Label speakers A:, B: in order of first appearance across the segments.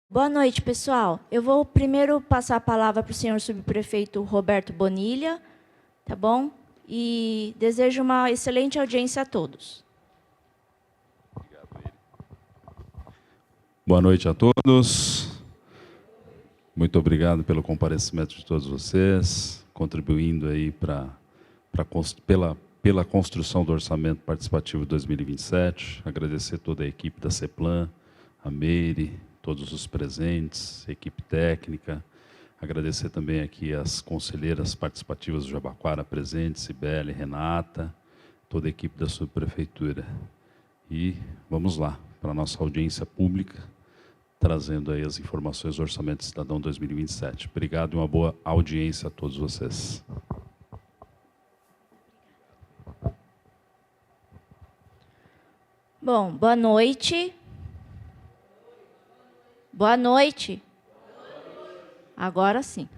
A: Boa noite, pessoal. Eu vou primeiro passar a palavra para o senhor subprefeito Roberto Bonilha, tá bom? E desejo uma excelente audiência a todos.
B: Boa noite a todos. Muito obrigado pelo comparecimento de todos vocês, contribuindo aí pela construção do Orçamento Participativo 2027. Agradecer toda a equipe da CEPLAN, a Meire, todos os presentes, a equipe técnica. Agradecer também aqui as conselheiras participativas do Jabaquara presentes, Cibele, Renata, toda a equipe da subprefeitura. E vamos lá, para a nossa audiência pública, trazendo aí as informações do Orçamento Cidadão 2027. Obrigado e uma boa audiência a todos vocês.
A: Bom, boa noite. Boa noite. Agora sim.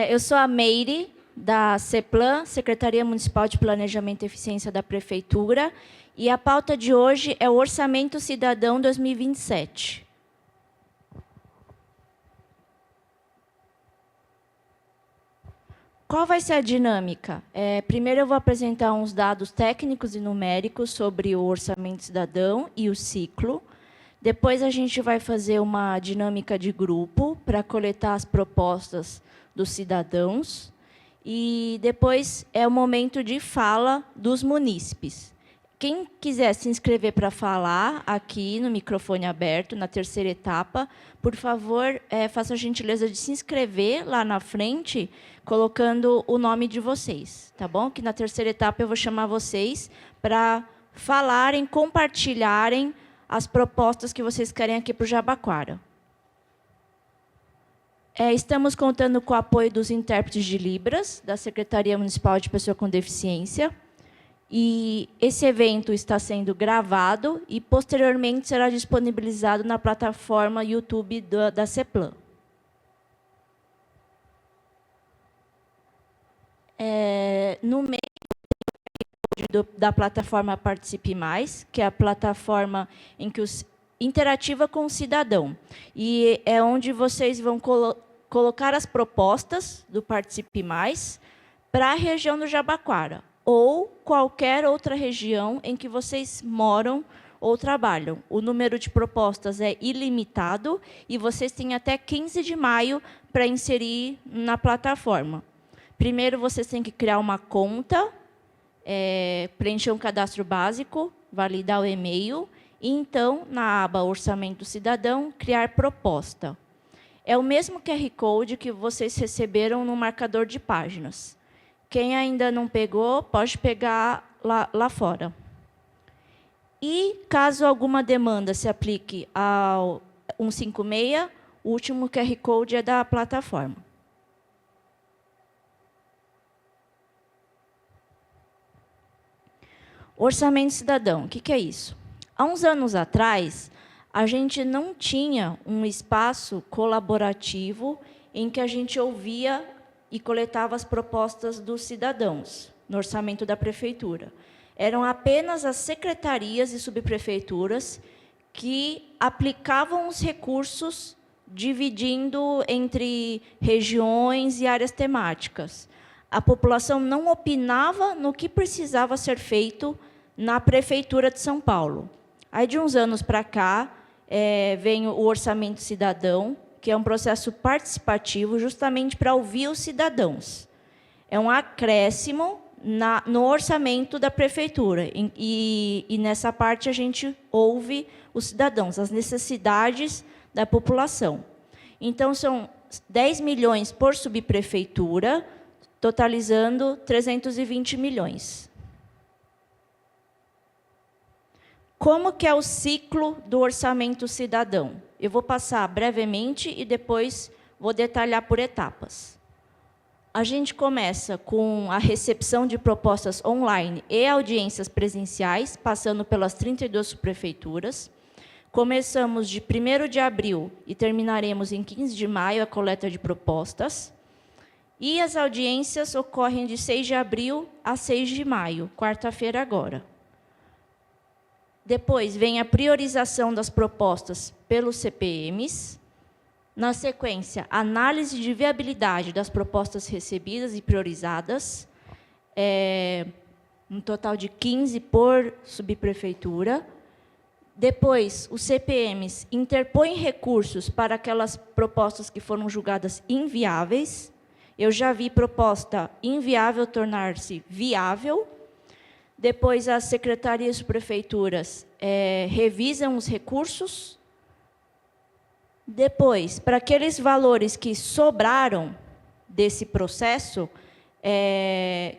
A: Eu sou a Meire, da CEPLAN, Secretaria Municipal de Planejamento e Eficiência da Prefeitura, e a pauta de hoje é o Orçamento Cidadão 2027. Qual vai ser a dinâmica? Primeiro eu vou apresentar uns dados técnicos e numéricos sobre o Orçamento Cidadão e o ciclo. Depois a gente vai fazer uma dinâmica de grupo para coletar as propostas dos cidadãos. E depois é o momento de fala dos munícipes. Quem quiser se inscrever para falar aqui no microfone aberto, na terceira etapa, por favor, faça a gentileza de se inscrever lá na frente, colocando o nome de vocês, tá bom? Que na terceira etapa eu vou chamar vocês para falarem, compartilharem as propostas que vocês querem aqui para o Jabaquara. Estamos contando com o apoio dos intérpretes de Libras, da Secretaria Municipal de Pessoa com Deficiência. E esse evento está sendo gravado e, posteriormente, será disponibilizado na plataforma YouTube da CEPLAN. No meio da plataforma Participe Mais, que é a plataforma em que interativa com o cidadão. E é onde vocês vão colocar as propostas do Participe Mais para a região do Jabaquara, ou qualquer outra região em que vocês moram ou trabalham. O número de propostas é ilimitado e vocês têm até 15 de maio para inserir na plataforma. Primeiro, vocês têm que criar uma conta, preencher um cadastro básico, validar o e-mail, e então, na aba Orçamento Cidadão, criar proposta. É o mesmo QR Code que vocês receberam no marcador de páginas. Quem ainda não pegou, pode pegar lá fora. E, caso alguma demanda se aplique ao 156, o último QR Code é da plataforma. Orçamento Cidadão, o que é isso? Há uns anos atrás, a gente não tinha um espaço colaborativo em que a gente ouvia e coletava as propostas dos cidadãos no orçamento da prefeitura. Eram apenas as secretarias e subprefeituras que aplicavam os recursos dividindo entre regiões e áreas temáticas. A população não opinava no que precisava ser feito na Prefeitura de São Paulo. Aí, de uns anos para cá, vem o Orçamento Cidadão, que é um processo participativo justamente para ouvir os cidadãos. É um acréscimo no orçamento da Prefeitura. E nessa parte, a gente ouve os cidadãos, as necessidades da população. Então, são 10 milhões por subprefeitura, totalizando 320 milhões. Como que é o ciclo do Orçamento Cidadão? Eu vou passar brevemente e depois vou detalhar por etapas. A gente começa com a recepção de propostas online e audiências presenciais, passando pelas 32 subprefeituras. Começamos de 1º de abril e terminaremos em 15 de maio a coleta de propostas. E as audiências ocorrem de 6 de abril a 6 de maio, quarta-feira agora. Depois vem a priorização das propostas pelos CPMs, Na sequência, análise de viabilidade das propostas recebidas e priorizadas, um total de 15 por subprefeitura. Depois, os CPMs interpõem recursos para aquelas propostas que foram julgadas inviáveis. Eu já vi proposta inviável tornar-se viável. Depois, as secretarias e prefeituras revisam os recursos. Depois, para aqueles valores que sobraram desse processo,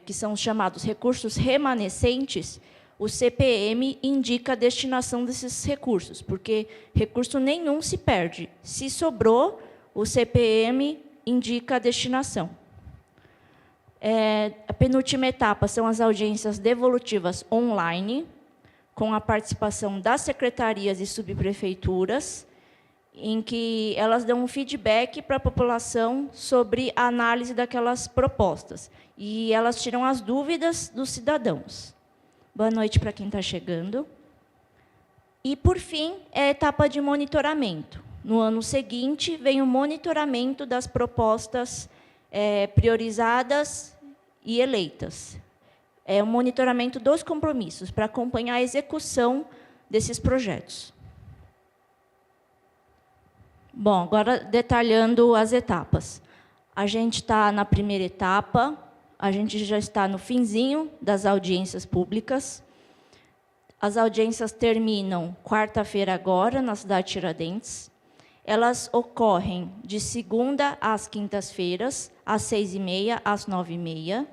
A: que são os chamados recursos remanescentes, o CPM indica a destinação desses recursos, porque recurso nenhum se perde. Se sobrou, o CPM indica a destinação. A penúltima etapa são as audiências devolutivas online, com a participação das secretarias e subprefeituras, em que elas dão um feedback para a população sobre a análise daquelas propostas. E elas tiram as dúvidas dos cidadãos. Boa noite para quem está chegando. E, por fim, é a etapa de monitoramento. No ano seguinte, vem o monitoramento das propostas priorizadas e eleitas. É o monitoramento dos compromissos, para acompanhar a execução desses projetos. Bom, agora detalhando as etapas. A gente está na primeira etapa, a gente já está no finzinho das audiências públicas. As audiências terminam quarta-feira agora, na cidade de Tiradentes. Elas ocorrem de segunda às quintas-feiras, às 6h30, às 9h30,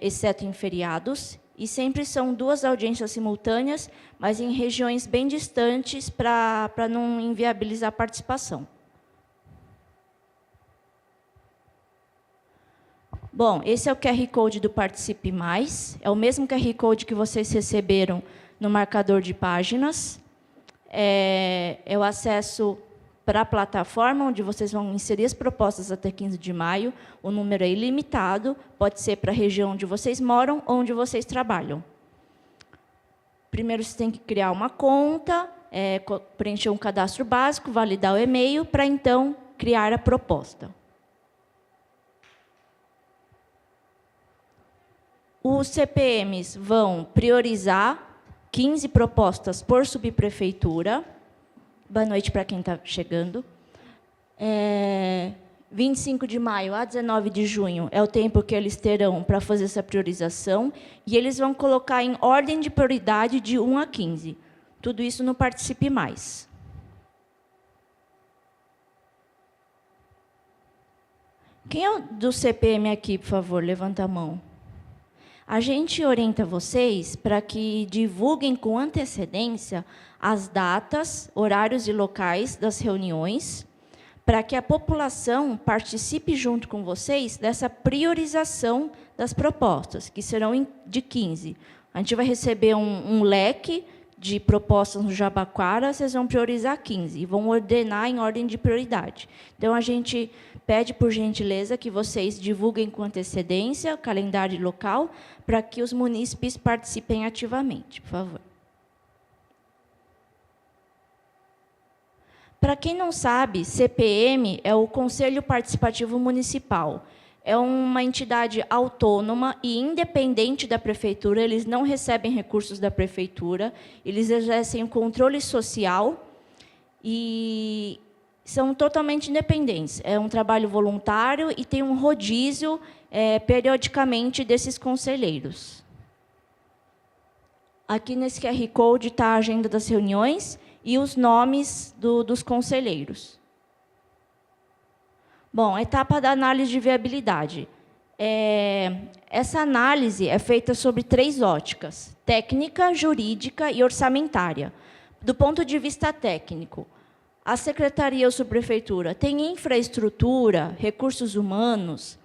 A: exceto em feriados. E sempre são 2 audiências simultâneas, mas em regiões bem distantes, para não inviabilizar a participação. Bom, esse é o QR Code do Participe Mais. É o mesmo QR Code que vocês receberam no marcador de páginas. É o acesso para a plataforma, onde vocês vão inserir as propostas até 15 de maio. O número é ilimitado, pode ser para a região onde vocês moram ou onde vocês trabalham. Primeiro, você tem que criar uma conta, preencher um cadastro básico, validar o e-mail, para, então, criar a proposta. Os CPMs vão priorizar 15 propostas por subprefeitura. Boa noite para quem está chegando. 25 de maio a 19 de junho é o tempo que eles terão para fazer essa priorização, e eles vão colocar em ordem de prioridade de 1 a 15. Tudo isso no Participe Mais. Quem é do CPM aqui, por favor? Levanta a mão. A gente orienta vocês para que divulguem com antecedência as datas, horários e locais das reuniões, para que a população participe junto com vocês dessa priorização das propostas, que serão de 15. A gente vai receber um leque de propostas no Jabaquara, vocês vão priorizar 15 e vão ordenar em ordem de prioridade. Então, a gente pede, por gentileza, que vocês divulguem com antecedência o calendário local, para que os munícipes participem ativamente, por favor. Para quem não sabe, CPM é o Conselho Participativo Municipal. É uma entidade autônoma e independente da prefeitura, eles não recebem recursos da prefeitura, eles exercem o controle social e são totalmente independentes. É um trabalho voluntário e tem um rodízio, periodicamente, desses conselheiros. Aqui nesse QR Code está a agenda das reuniões e os nomes dos conselheiros. Bom, etapa da análise de viabilidade. Essa análise é feita sobre 3 óticas: técnica, jurídica e orçamentária. Do ponto de vista técnico, a secretaria ou subprefeitura tem infraestrutura, recursos humanos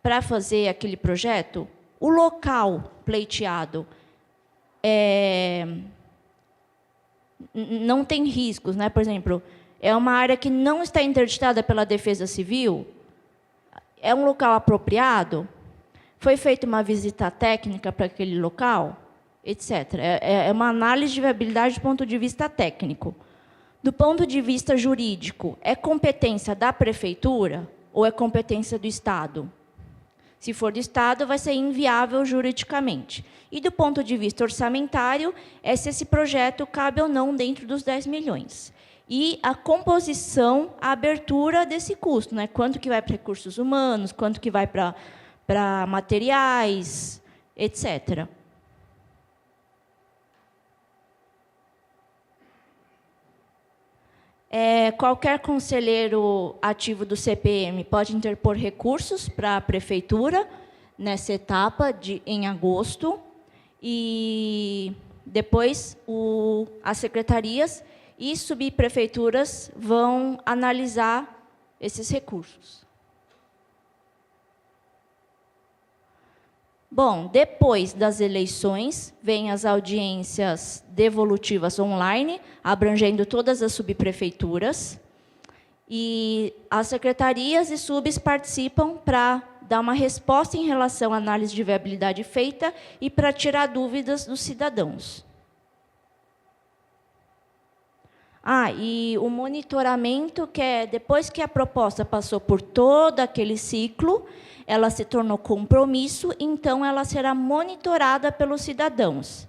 A: para fazer aquele projeto? O local pleiteado não tem riscos, né? Por exemplo, é uma área que não está interditada pela Defesa Civil? É um local apropriado? Foi feita uma visita técnica para aquele local? Etc. É uma análise de viabilidade do ponto de vista técnico. Do ponto de vista jurídico, é competência da prefeitura ou é competência do Estado? Se for do Estado, vai ser inviável juridicamente. E do ponto de vista orçamentário, é se esse projeto cabe ou não dentro dos 10 milhões. E a composição, a abertura desse custo, né? Quanto que vai para recursos humanos, quanto que vai para materiais, etc. Qualquer conselheiro ativo do CPM pode interpor recursos para a prefeitura nessa etapa em agosto, e depois as secretarias e subprefeituras vão analisar esses recursos. Bom, depois das eleições, vêm as audiências devolutivas online, abrangendo todas as subprefeituras, e as secretarias e subs participam para dar uma resposta em relação à análise de viabilidade feita e para tirar dúvidas dos cidadãos. E o monitoramento, que é depois que a proposta passou por todo aquele ciclo, ela se tornou compromisso, então ela será monitorada pelos cidadãos.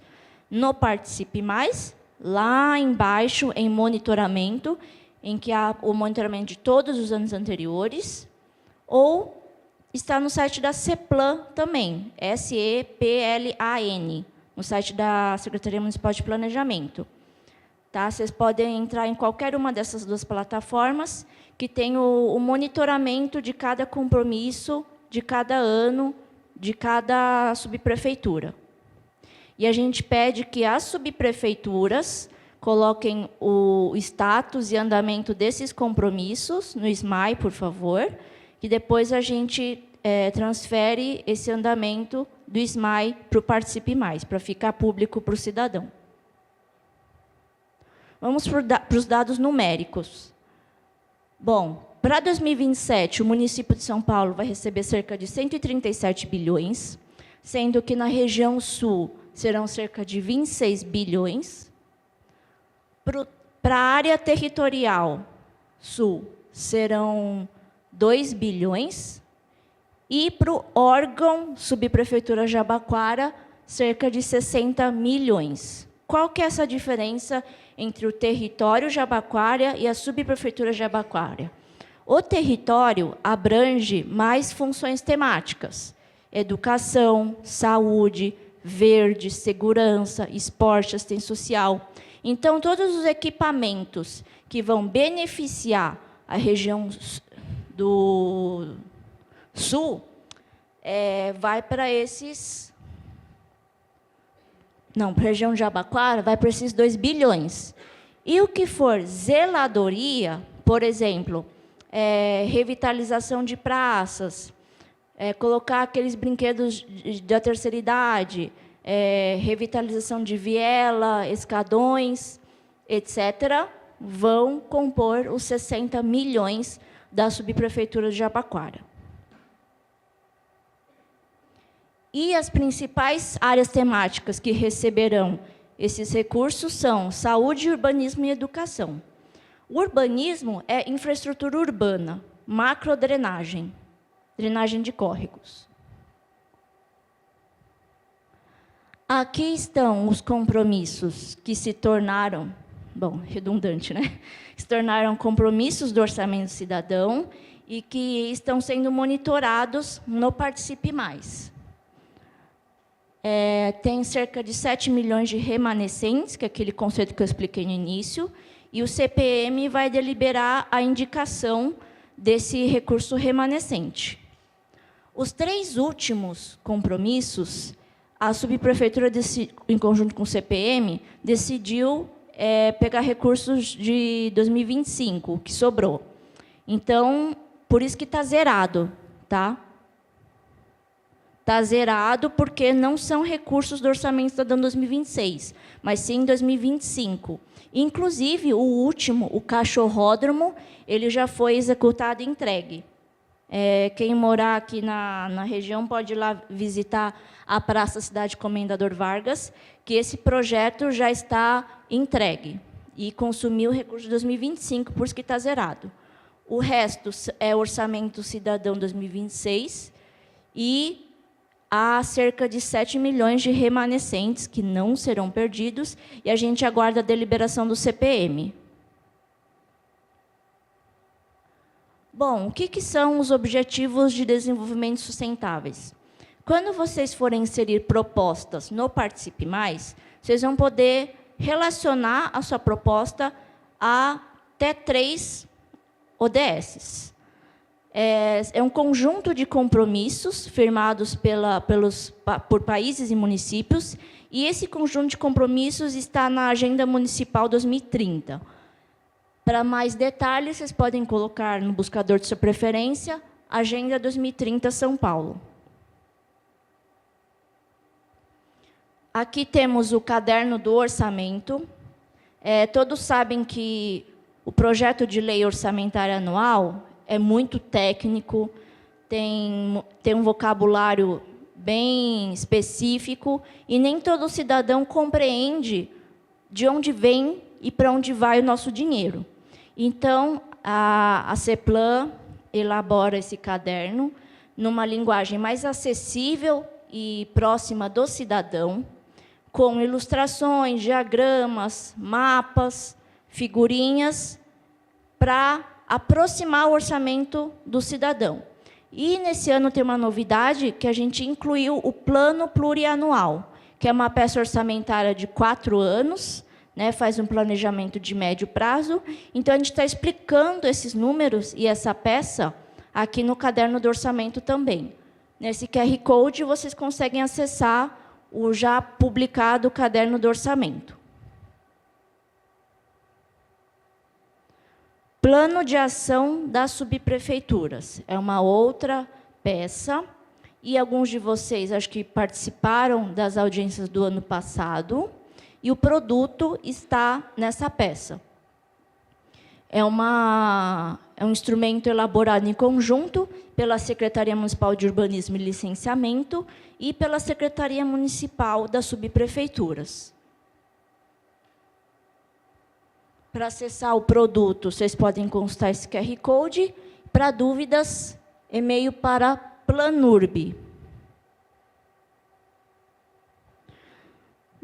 A: No Participe Mais, lá embaixo, em monitoramento, em que há o monitoramento de todos os anos anteriores, ou está no site da CEPLAN também, SEPLAN, no site da Secretaria Municipal de Planejamento. Tá? Vocês podem entrar em qualquer uma dessas duas plataformas, que tem o monitoramento de cada compromisso, de cada ano, de cada subprefeitura. E a gente pede que as subprefeituras coloquem o status e andamento desses compromissos no SMAI, por favor, e depois a gente transfere esse andamento do SMAI para o Participe Mais, para ficar público para o cidadão. Vamos para os dados numéricos. Bom, para 2027, o município de São Paulo vai receber cerca de 137 bilhões, sendo que na região sul serão cerca de 26 bilhões. Para a área territorial sul serão 2 bilhões. E para o órgão subprefeitura Jabaquara, cerca de 60 milhões. Qual que é essa diferença entre o território Jabaquara e a subprefeitura Jabaquara? O território abrange mais funções temáticas: educação, saúde, verde, segurança, esporte, assistência social. Então, todos os equipamentos que vão beneficiar a região do sul, vai para esses... Não, para a região de Jabaquara, vai para esses 2 bilhões. E o que for zeladoria, por exemplo, revitalização de praças, colocar aqueles brinquedos da terceira idade, revitalização de viela, escadões, etc., vão compor os 60 milhões da subprefeitura de Jabaquara. E as principais áreas temáticas que receberão esses recursos são saúde, urbanismo e educação. O urbanismo é infraestrutura urbana, macrodrenagem, drenagem de córregos. Aqui estão os compromissos que se tornaram, bom, redundante, né? Se tornaram compromissos do orçamento cidadão e que estão sendo monitorados no Participe Mais. Tem cerca de 7 milhões de remanescentes, que é aquele conceito que eu expliquei no início, e o CPM vai deliberar a indicação desse recurso remanescente. Os 3 últimos compromissos, a subprefeitura, em conjunto com o CPM, decidiu pegar recursos de 2025, que sobrou. Então, por isso que está zerado, tá? Está zerado porque não são recursos do orçamento cidadão 2026, mas sim 2025. Inclusive, o último, o cachorródromo, ele já foi executado e entregue. Quem morar aqui na região pode ir lá visitar a Praça Cidade Comendador Vargas, que esse projeto já está entregue. e consumiu o recurso de 2025, por isso que está zerado. O resto é Orçamento Cidadão 2026 e há cerca de 7 milhões de remanescentes que não serão perdidos e a gente aguarda a deliberação do CPM. Bom, o que são os Objetivos de Desenvolvimento Sustentáveis? Quando vocês forem inserir propostas no Participe Mais, vocês vão poder relacionar a sua proposta a até 3 ODS. É um conjunto de compromissos firmados por países e municípios, e esse conjunto de compromissos está na Agenda Municipal 2030. Para mais detalhes, vocês podem colocar no buscador de sua preferência, Agenda 2030 São Paulo. Aqui temos o caderno do orçamento. Todos sabem que o projeto de lei orçamentária anual é muito técnico, tem um vocabulário bem específico, e nem todo cidadão compreende de onde vem e para onde vai o nosso dinheiro. Então, a CEPLAN elabora esse caderno numa linguagem mais acessível e próxima do cidadão, com ilustrações, diagramas, mapas, figurinhas, para aproximar o orçamento do cidadão. E, nesse ano, tem uma novidade, que a gente incluiu o Plano Plurianual, que é uma peça orçamentária de 4 anos, né, faz um planejamento de médio prazo. Então, a gente está explicando esses números e essa peça aqui no caderno do orçamento também. Nesse QR Code, vocês conseguem acessar o já publicado caderno do orçamento. Plano de ação das subprefeituras. É uma outra peça, e alguns de vocês, acho que participaram das audiências do ano passado, e o produto está nessa peça. É um instrumento elaborado em conjunto pela Secretaria Municipal de Urbanismo e Licenciamento e pela Secretaria Municipal das Subprefeituras. Para acessar o produto, vocês podem consultar esse QR Code. Para dúvidas, e-mail para Planurb.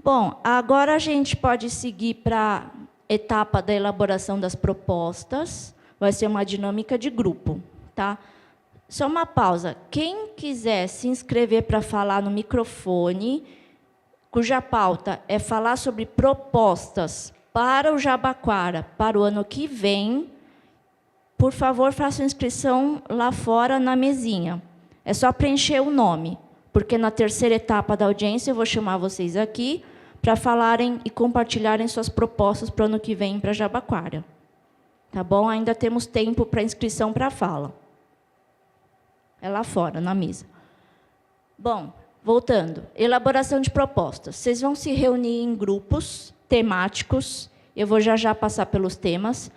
A: Bom, agora a gente pode seguir para a etapa da elaboração das propostas. Vai ser uma dinâmica de grupo, tá? Só uma pausa. Quem quiser se inscrever para falar no microfone, cuja pauta é falar sobre propostas para o Jabaquara para o ano que vem, por favor, faça inscrição lá fora na mesinha. É só preencher o nome, porque na terceira etapa da audiência eu vou chamar vocês aqui para falarem e compartilharem suas propostas para o ano que vem para Jabaquara. Tá bom? Ainda temos tempo para inscrição para a fala. É lá fora, na mesa. Bom, voltando. Elaboração de propostas. Vocês vão se reunir em grupos temáticos. Eu vou já passar pelos temas.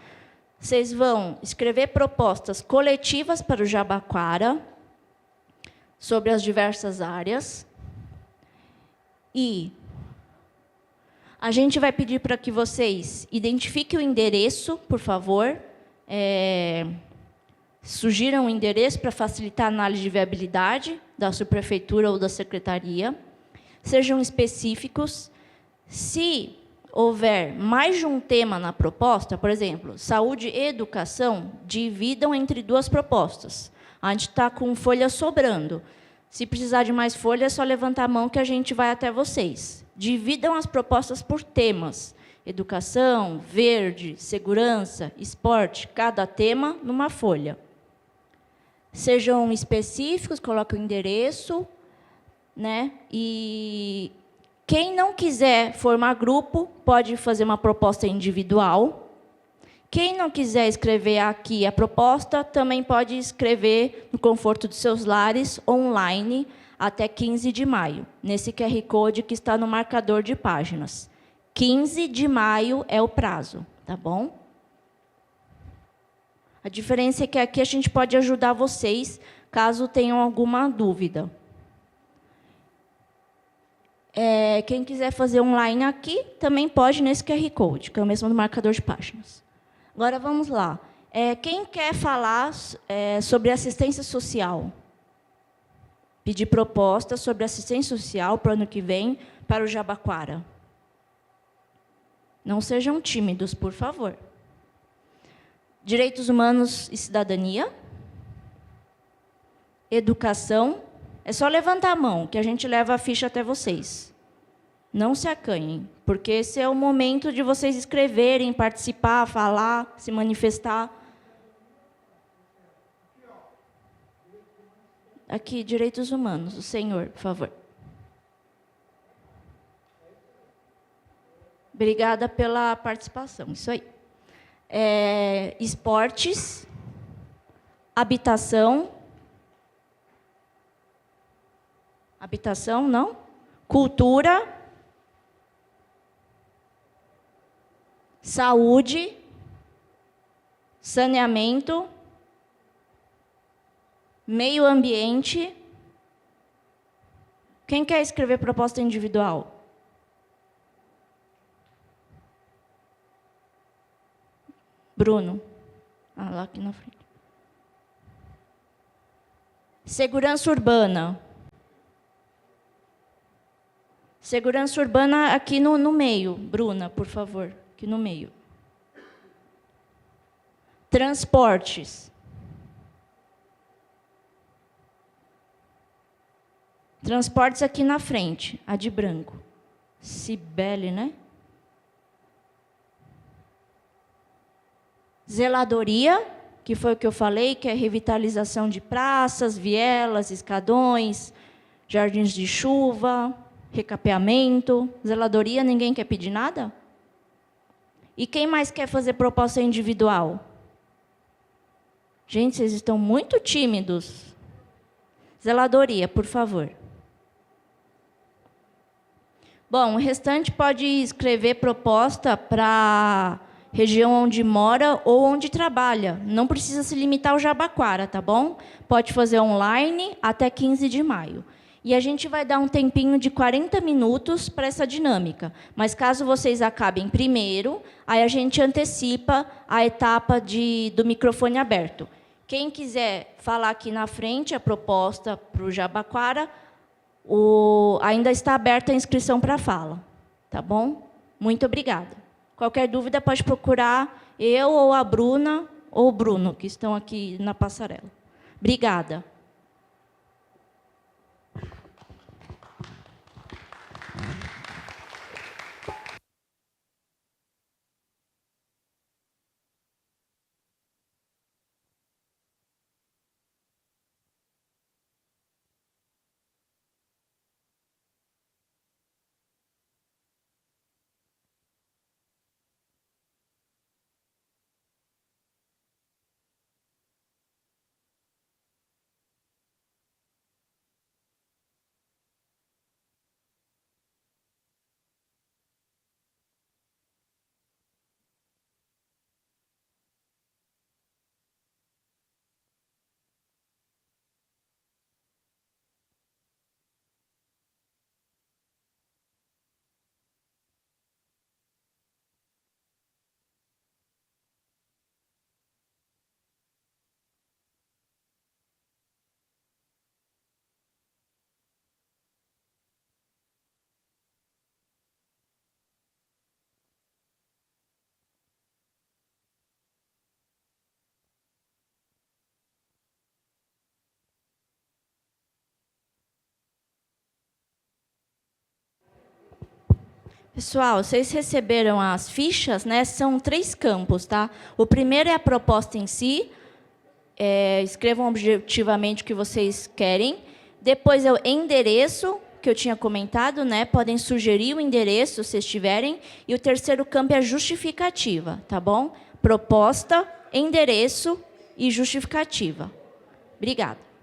A: Vocês vão escrever propostas coletivas para o Jabaquara sobre as diversas áreas. E a gente vai pedir para que vocês identifiquem o endereço, por favor. Sugiram o endereço para facilitar a análise de viabilidade da subprefeitura ou da secretaria. Sejam específicos. Se houver mais de um tema na proposta, por exemplo, saúde e educação, dividam entre 2 propostas. A gente está com folha sobrando. Se precisar de mais folha, é só levantar a mão que a gente vai até vocês. Dividam as propostas por temas. Educação, verde, segurança, esporte, cada tema numa folha. Sejam específicos, coloquem o endereço, né? E quem não quiser formar grupo, pode fazer uma proposta individual. Quem não quiser escrever aqui a proposta, também pode escrever no conforto dos seus lares, online, até 15 de maio, nesse QR Code que está no marcador de páginas. 15 de maio é o prazo, tá bom? A diferença é que aqui a gente pode ajudar vocês, caso tenham alguma dúvida. Quem quiser fazer online aqui, também pode nesse QR Code, que é o mesmo do marcador de páginas. Agora, vamos lá. Quem quer falar sobre assistência social? Pedir proposta sobre assistência social para o ano que vem, para o Jabaquara. Não sejam tímidos, por favor. Direitos humanos e cidadania. Educação. É só levantar a mão, que a gente leva a ficha até vocês. Não se acanhem, porque esse é o momento de vocês escreverem, participar, falar, se manifestar. Aqui, direitos humanos, o senhor, por favor. Obrigada pela participação, isso aí. Esportes, habitação. Habitação, não? Cultura. Saúde. Saneamento. Meio ambiente. Quem quer escrever proposta individual? Bruno. Lá aqui na frente. Segurança urbana. Segurança urbana aqui no meio. Bruna, por favor, aqui no meio. Transportes. Transportes aqui na frente, a de branco. Cibele, né? Zeladoria, que foi o que eu falei, que é revitalização de praças, vielas, escadões, jardins de chuva, recapeamento. Zeladoria, ninguém quer pedir nada? E quem mais quer fazer proposta individual? Gente, vocês estão muito tímidos. Zeladoria, por favor. Bom, o restante pode escrever proposta para região onde mora ou onde trabalha. Não precisa se limitar ao Jabaquara, tá bom? Pode fazer online até 15 de maio. E a gente vai dar um tempinho de 40 minutos para essa dinâmica. Mas, caso vocês acabem primeiro, aí a gente antecipa a etapa do microfone aberto. Quem quiser falar aqui na frente a proposta para o Jabaquara, ainda está aberta a inscrição para a fala. Tá bom? Muito obrigada. Qualquer dúvida, pode procurar eu ou a Bruna ou o Bruno, que estão aqui na passarela. Obrigada. Pessoal, vocês receberam as fichas, né? São 3 campos, tá? O primeiro é a proposta em si. Escrevam objetivamente o que vocês querem. Depois é o endereço, que eu tinha comentado, né? Podem sugerir o endereço, se vocês tiverem. E o terceiro campo é a justificativa, tá bom? Proposta, endereço e justificativa. Obrigada.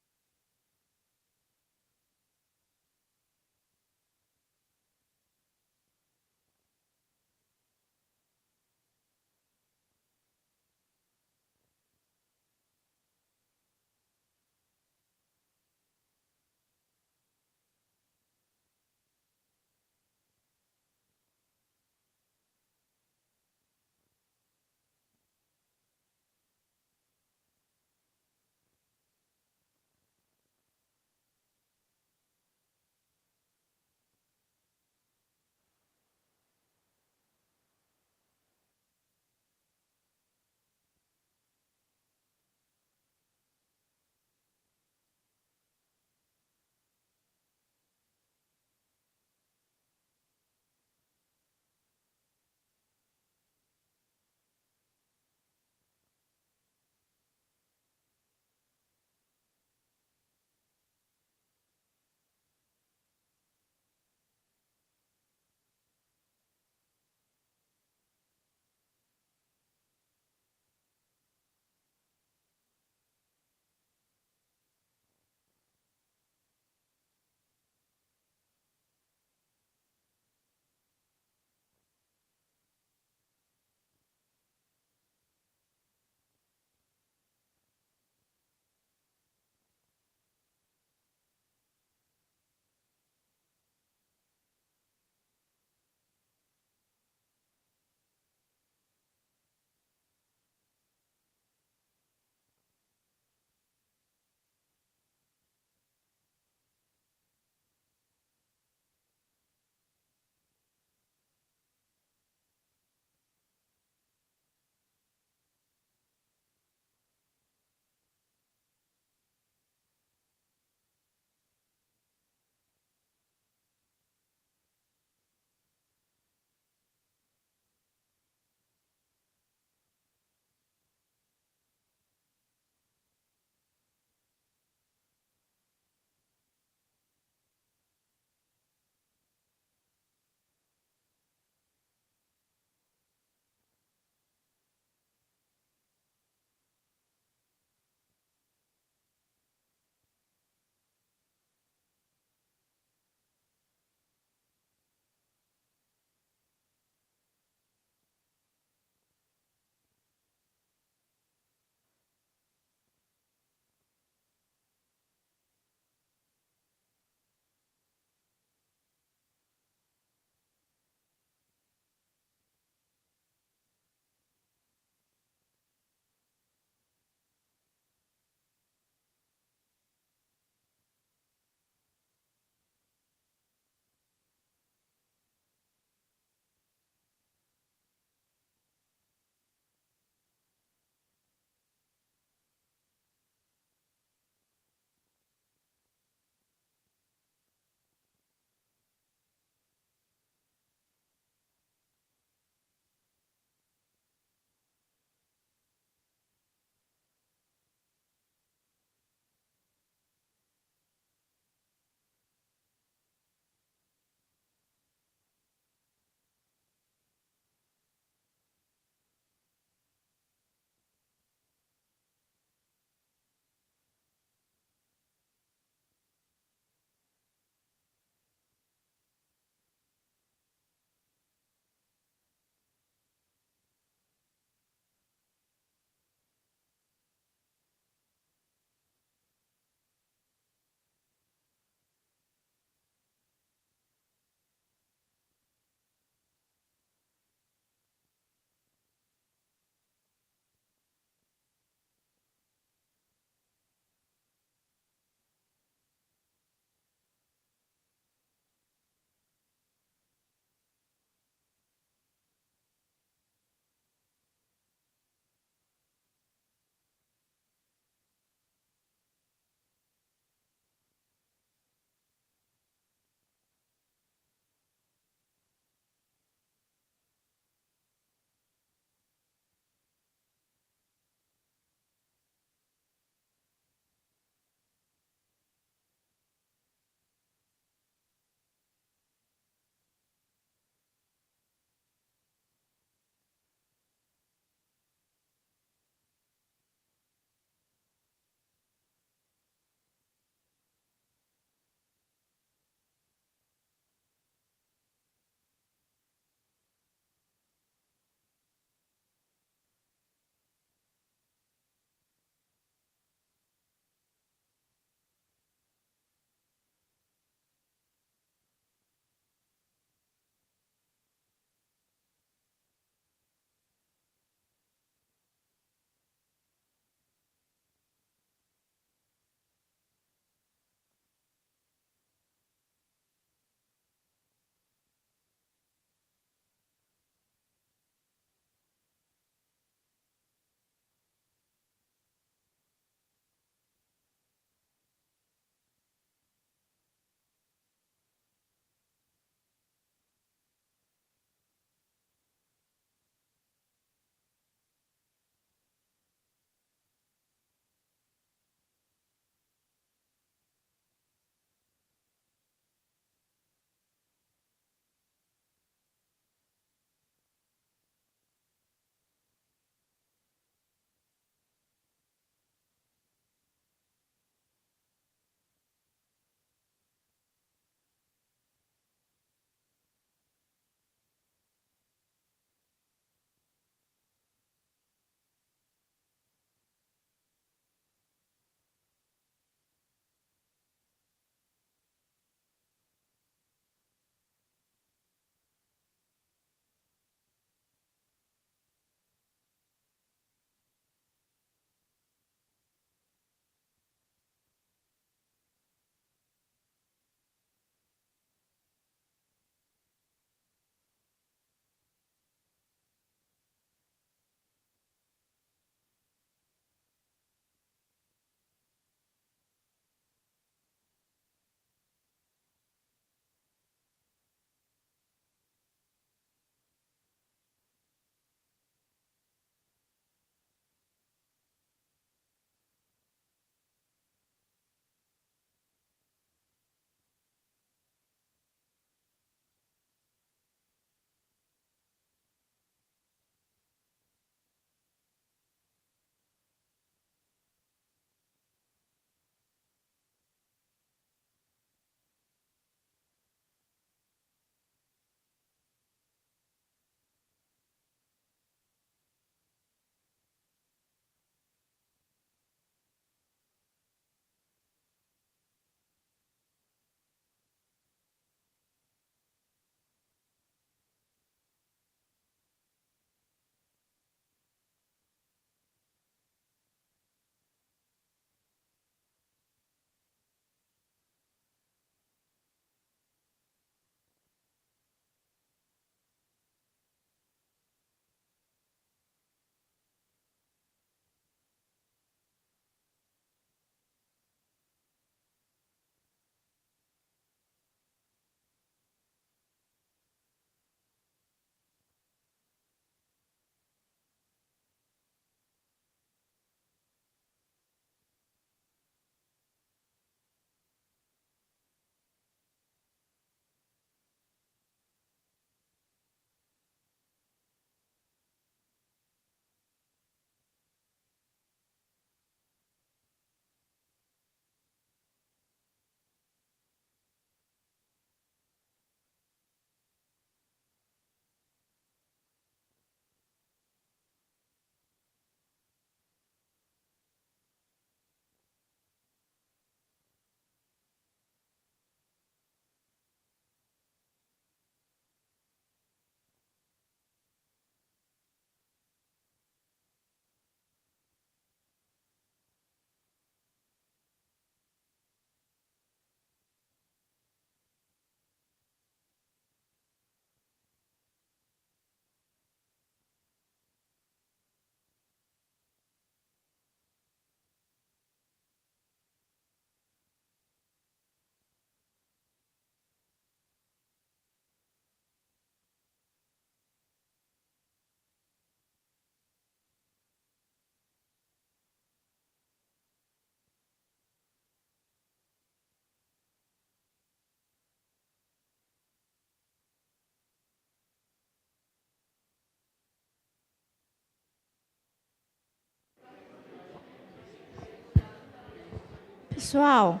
A: Pessoal,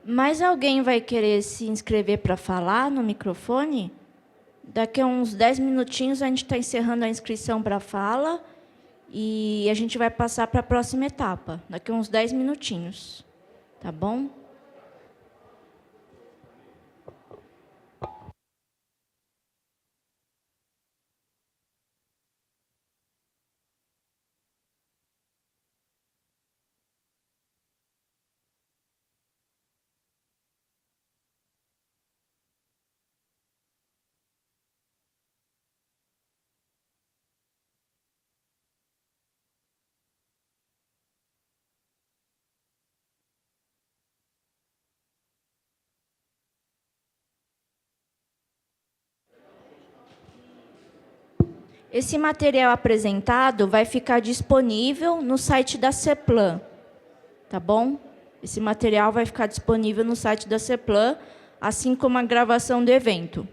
A: mais alguém vai querer se inscrever para falar no microfone? Daqui a uns 10 minutinhos a gente está encerrando a inscrição para fala e a gente vai passar para a próxima etapa. Daqui a uns 10 minutinhos. Tá bom? Esse material apresentado vai ficar disponível no site da CEPLAN, tá bom? Esse material vai ficar disponível no site da CEPLAN, assim como a gravação do evento.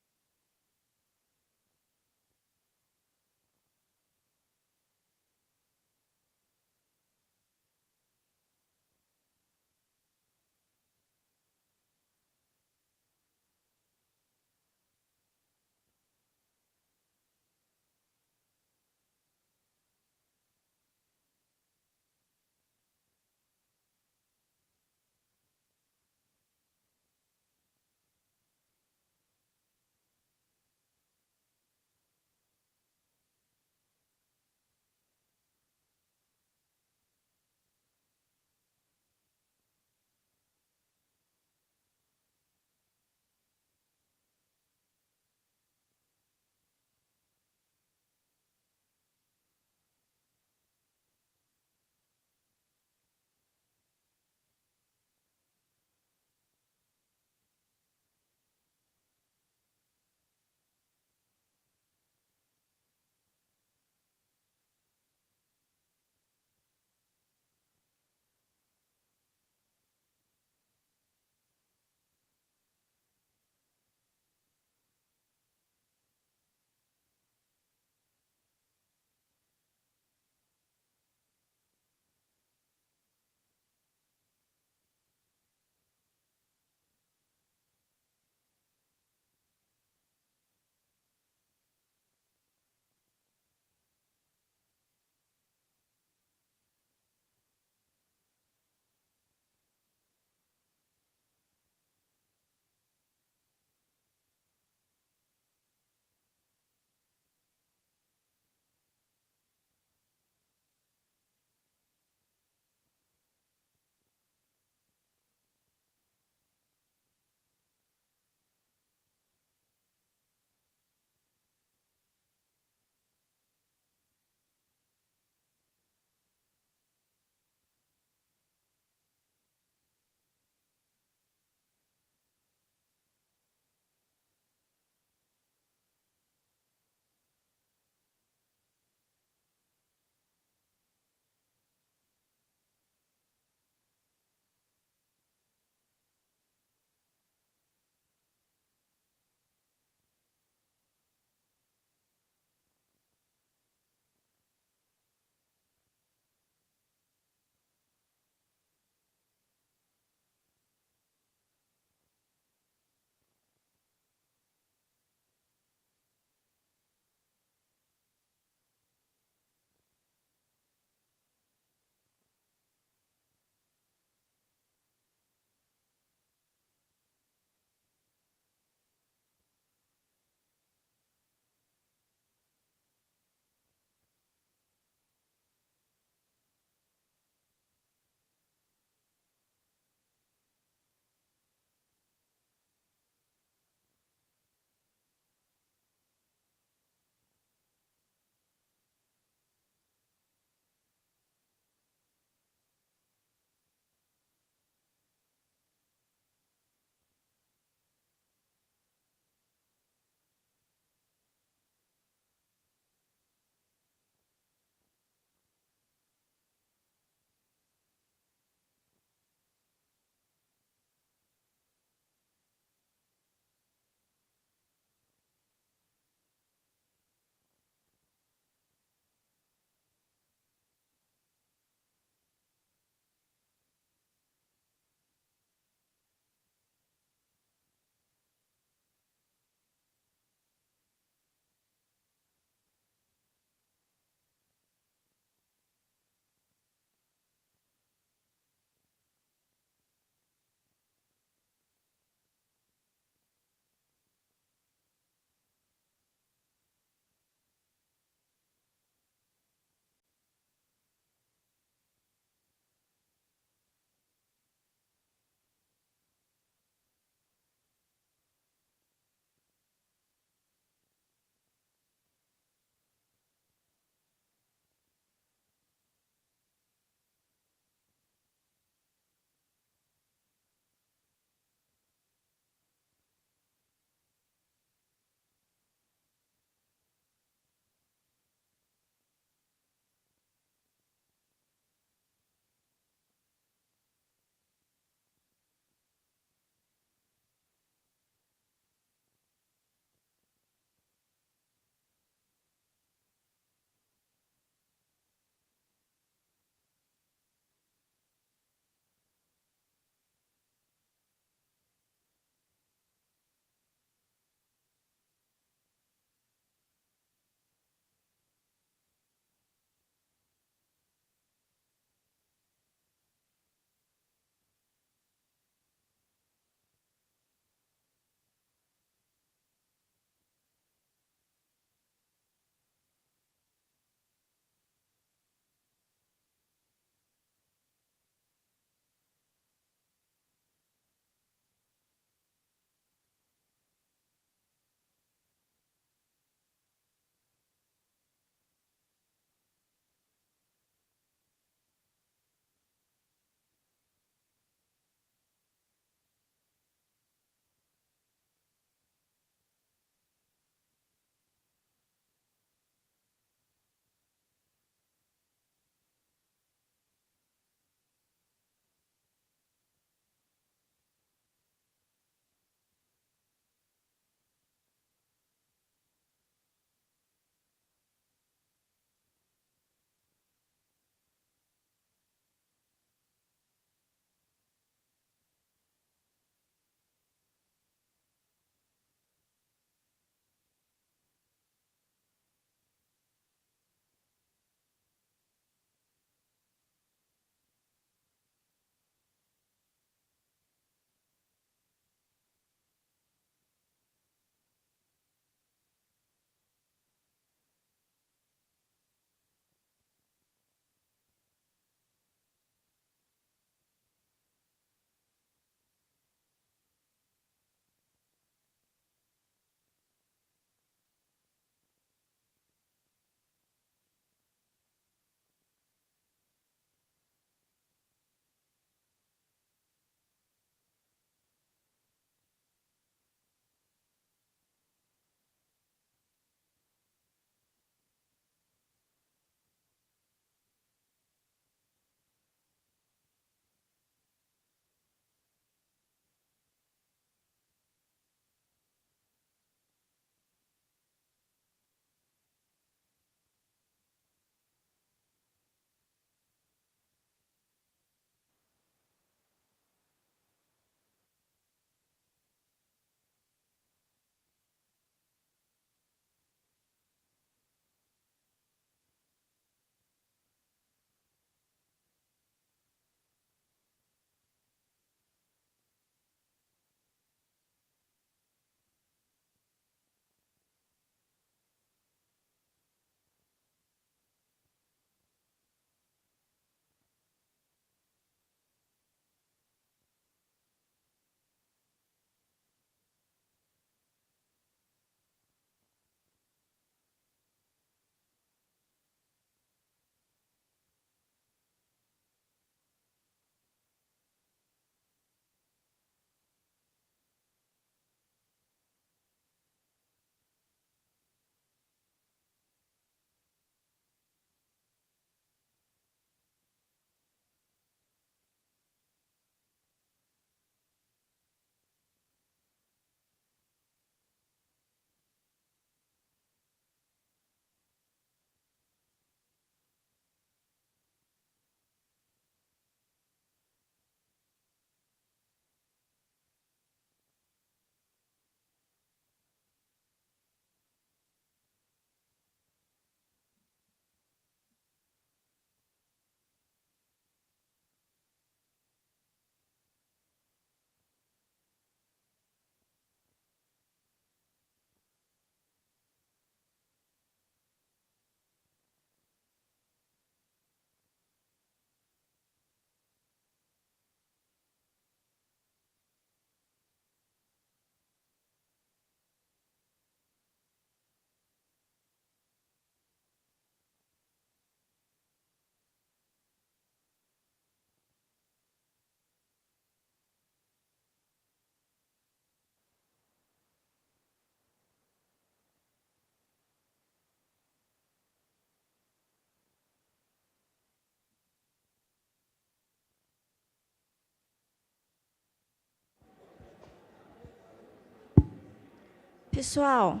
A: Pessoal,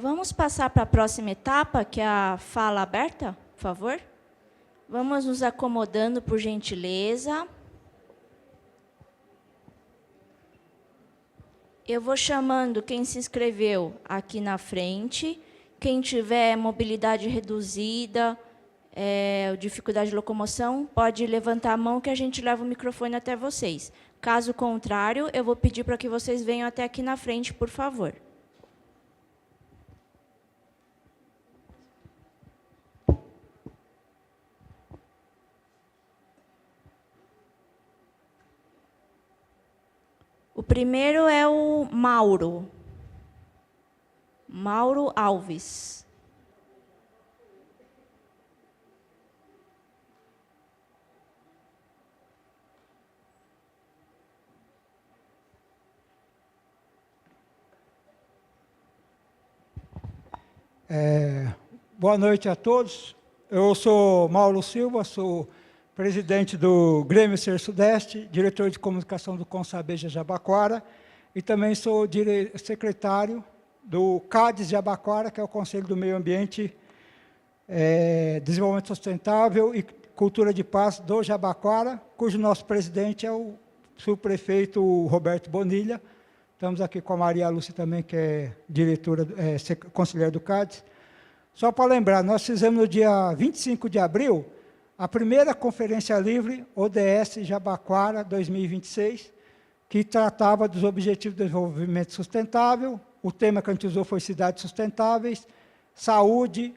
A: vamos passar para a próxima etapa, que é a fala aberta, por favor? Vamos nos acomodando, por gentileza. Eu vou chamando quem se inscreveu aqui na frente. Quem tiver mobilidade reduzida, dificuldade de locomoção, pode levantar a mão que a gente leva o microfone até vocês. Caso contrário, eu vou pedir para que vocês venham até aqui na frente, por favor. O primeiro é o Mauro. Mauro Alves.
C: Boa noite a todos. Eu sou Mauro Silva, sou presidente do Grêmio Ser Sudeste, diretor de comunicação do Consabeja Jabaquara, e também sou secretário do CADES Jabaquara, que é o Conselho do Meio Ambiente, Desenvolvimento Sustentável e Cultura de Paz do Jabaquara, cujo nosso presidente é o subprefeito Roberto Bonilha. Estamos aqui com a Maria Lúcia também, que é diretora, conselheira do CADES. Só para lembrar, nós fizemos no dia 25 de abril, a primeira Conferência Livre ODS Jabaquara 2026, que tratava dos Objetivos de Desenvolvimento Sustentável. O tema que a gente usou foi Cidades Sustentáveis, Saúde,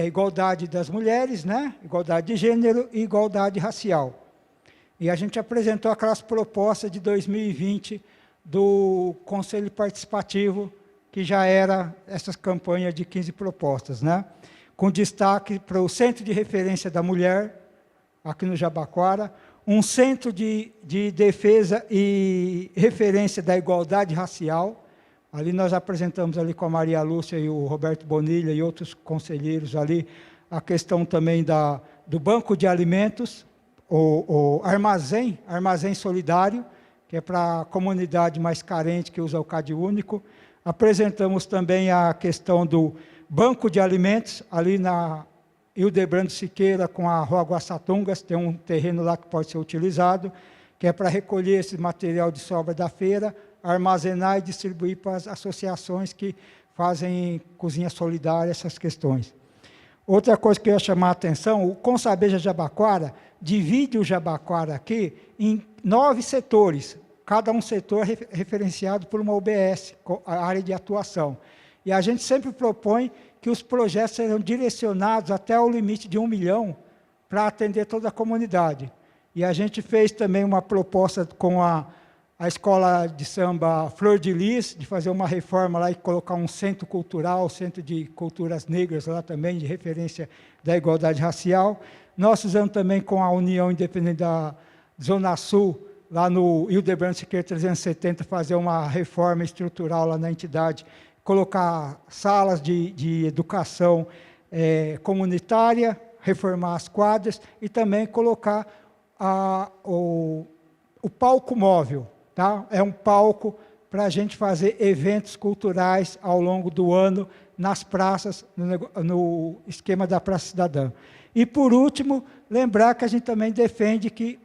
C: igualdade das mulheres, né? Igualdade de gênero e igualdade racial. E a gente apresentou aquelas propostas de 2020 do Conselho Participativo, que já era essa campanha de 15 propostas, né? Com destaque para o Centro de Referência da Mulher, aqui no Jabaquara, um Centro de Defesa e Referência da Igualdade Racial. Ali nós apresentamos ali com a Maria Lúcia e o Roberto Bonilha e outros conselheiros ali, a questão também do Banco de Alimentos, o Armazém Solidário, que é para a comunidade mais carente que usa o CAD único. Apresentamos também a questão do Banco de Alimentos, ali na Hildebrando Siqueira, com a Rua Guaçatungas, tem um terreno lá que pode ser utilizado, que é para recolher esse material de sobra da feira, armazenar e distribuir para as associações que fazem cozinha solidária, essas questões. Outra coisa que eu ia chamar a atenção, o Consabeja Jabaquara divide o Jabaquara aqui em 9 setores, cada um setor referenciado por uma OBS, a área de atuação. E a gente sempre propõe que os projetos sejam direcionados até o limite de 1 milhão para atender toda a comunidade. E a gente fez também uma proposta com a Escola de Samba Flor de Lis, de fazer uma reforma lá e colocar um centro cultural, centro de culturas negras lá também, de referência da igualdade racial. Nós fizemos também com a União Independente da Zona Sul, lá no Hildebrando Siqueira 370, fazer uma reforma estrutural lá na entidade, colocar salas de educação comunitária, reformar as quadras e também colocar o palco móvel. Tá? É um palco para a gente fazer eventos culturais ao longo do ano nas praças, no esquema da Praça Cidadã. E, por último, lembrar que a gente também defende que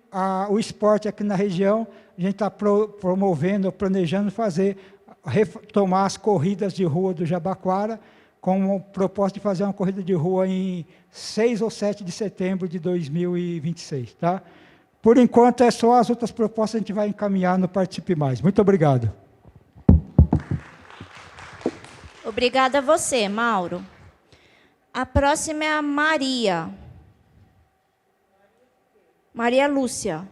C: o esporte aqui na região, a gente está promovendo, planejando retomar as corridas de rua do Jabaquara, com o propósito de fazer uma corrida de rua em 6 ou 7 de setembro de 2026. Tá? Por enquanto, é só as outras propostas, a gente vai encaminhar no Participe Mais. Muito obrigado.
A: Obrigada a você, Mauro. A próxima é a Maria. Maria Lúcia.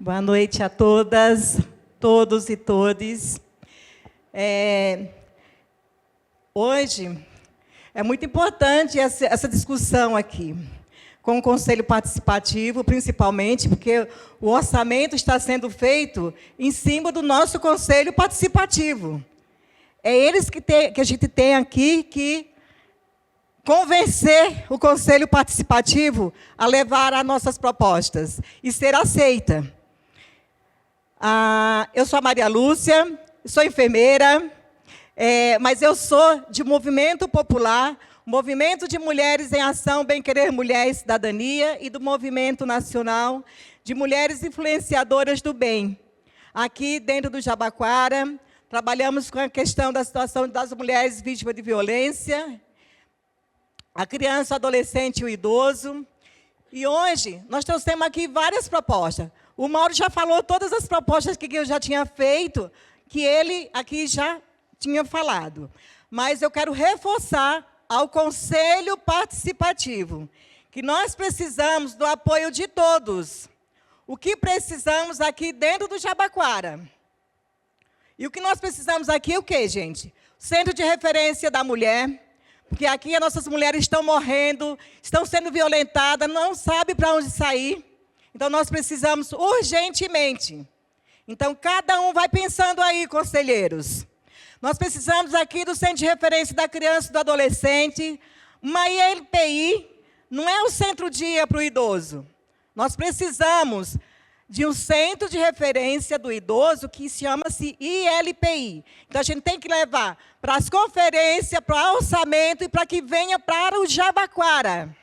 D: Boa noite a todas, todos e todes. Hoje é muito importante essa discussão aqui, com o Conselho Participativo, principalmente, porque o orçamento está sendo feito em cima do nosso Conselho Participativo. É eles que a gente tem aqui que convencer o Conselho Participativo a levar as nossas propostas e ser aceita. Eu sou a Maria Lúcia, sou enfermeira, mas eu sou de movimento popular, Movimento de Mulheres em Ação, Bem Querer Mulher e Cidadania, e do Movimento Nacional de Mulheres Influenciadoras do Bem. Aqui dentro do Jabaquara, trabalhamos com a questão da situação das mulheres vítimas de violência, a criança, o adolescente e o idoso. E hoje nós trouxemos aqui várias propostas. O Mauro já falou todas as propostas que eu já tinha feito, que ele aqui já tinha falado. Mas eu quero reforçar ao Conselho Participativo que nós precisamos do apoio de todos. O que precisamos aqui dentro do Jabaquara? E o que nós precisamos aqui é o quê, gente? Centro de referência da mulher, porque aqui as nossas mulheres estão morrendo, estão sendo violentadas, não sabem para onde sair. Então, nós precisamos urgentemente. Então, cada um vai pensando aí, conselheiros. Nós precisamos aqui do Centro de Referência da Criança e do Adolescente, uma ILPI, não é o centro-dia para o idoso. Nós precisamos de um Centro de Referência do Idoso que chama-se ILPI. Então, a gente tem que levar para as conferências, para o orçamento e para que venha para o Jabaquara.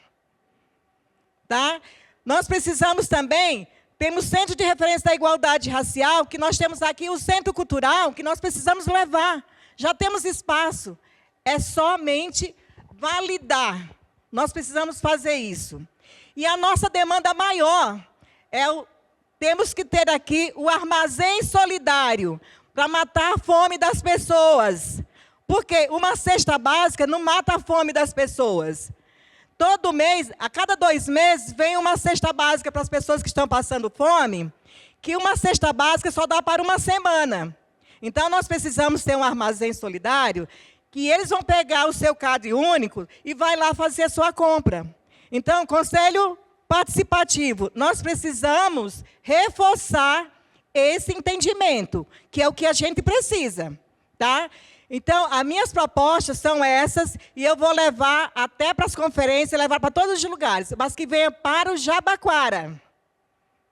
D: Tá? Nós precisamos também, temos Centro de Referência da Igualdade Racial, que nós temos aqui o Centro Cultural, que nós precisamos levar. Já temos espaço, é somente validar. Nós precisamos fazer isso. E a nossa demanda maior temos que ter aqui o armazém solidário para matar a fome das pessoas. Porque uma cesta básica não mata a fome das pessoas. Todo mês, a cada 2 meses, vem uma cesta básica para as pessoas que estão passando fome, que uma cesta básica só dá para uma semana. Então, nós precisamos ter um armazém solidário, que eles vão pegar o seu CAD único e vai lá fazer a sua compra. Então, Conselho Participativo, nós precisamos reforçar esse entendimento, que é o que a gente precisa. Tá? Então, as minhas propostas são essas, e eu vou levar até para as conferências, levar para todos os lugares, mas que venha para o Jabaquara.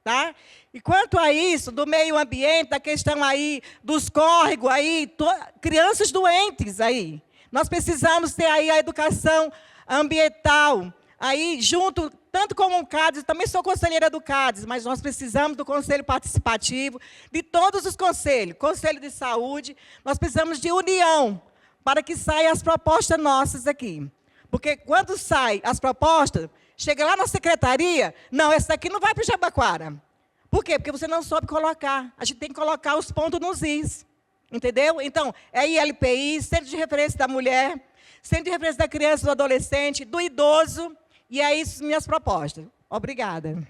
D: Tá? E quanto a isso, do meio ambiente, da questão aí dos córregos, aí, crianças doentes aí, nós precisamos ter aí a educação ambiental, aí junto, tanto como o CADES, também sou conselheira do CADES, mas nós precisamos do Conselho Participativo, de todos os conselhos, Conselho de Saúde, nós precisamos de união, para que saiam as propostas nossas aqui. Porque quando saem as propostas, chega lá na secretaria, não, essa daqui não vai para o Jabaquara. Por quê? Porque você não soube colocar. A gente tem que colocar os pontos nos is. Entendeu? Então, é ILPI, Centro de Referência da Mulher, Centro de Referência da Criança e do Adolescente, do Idoso, e é isso minhas propostas. Obrigada.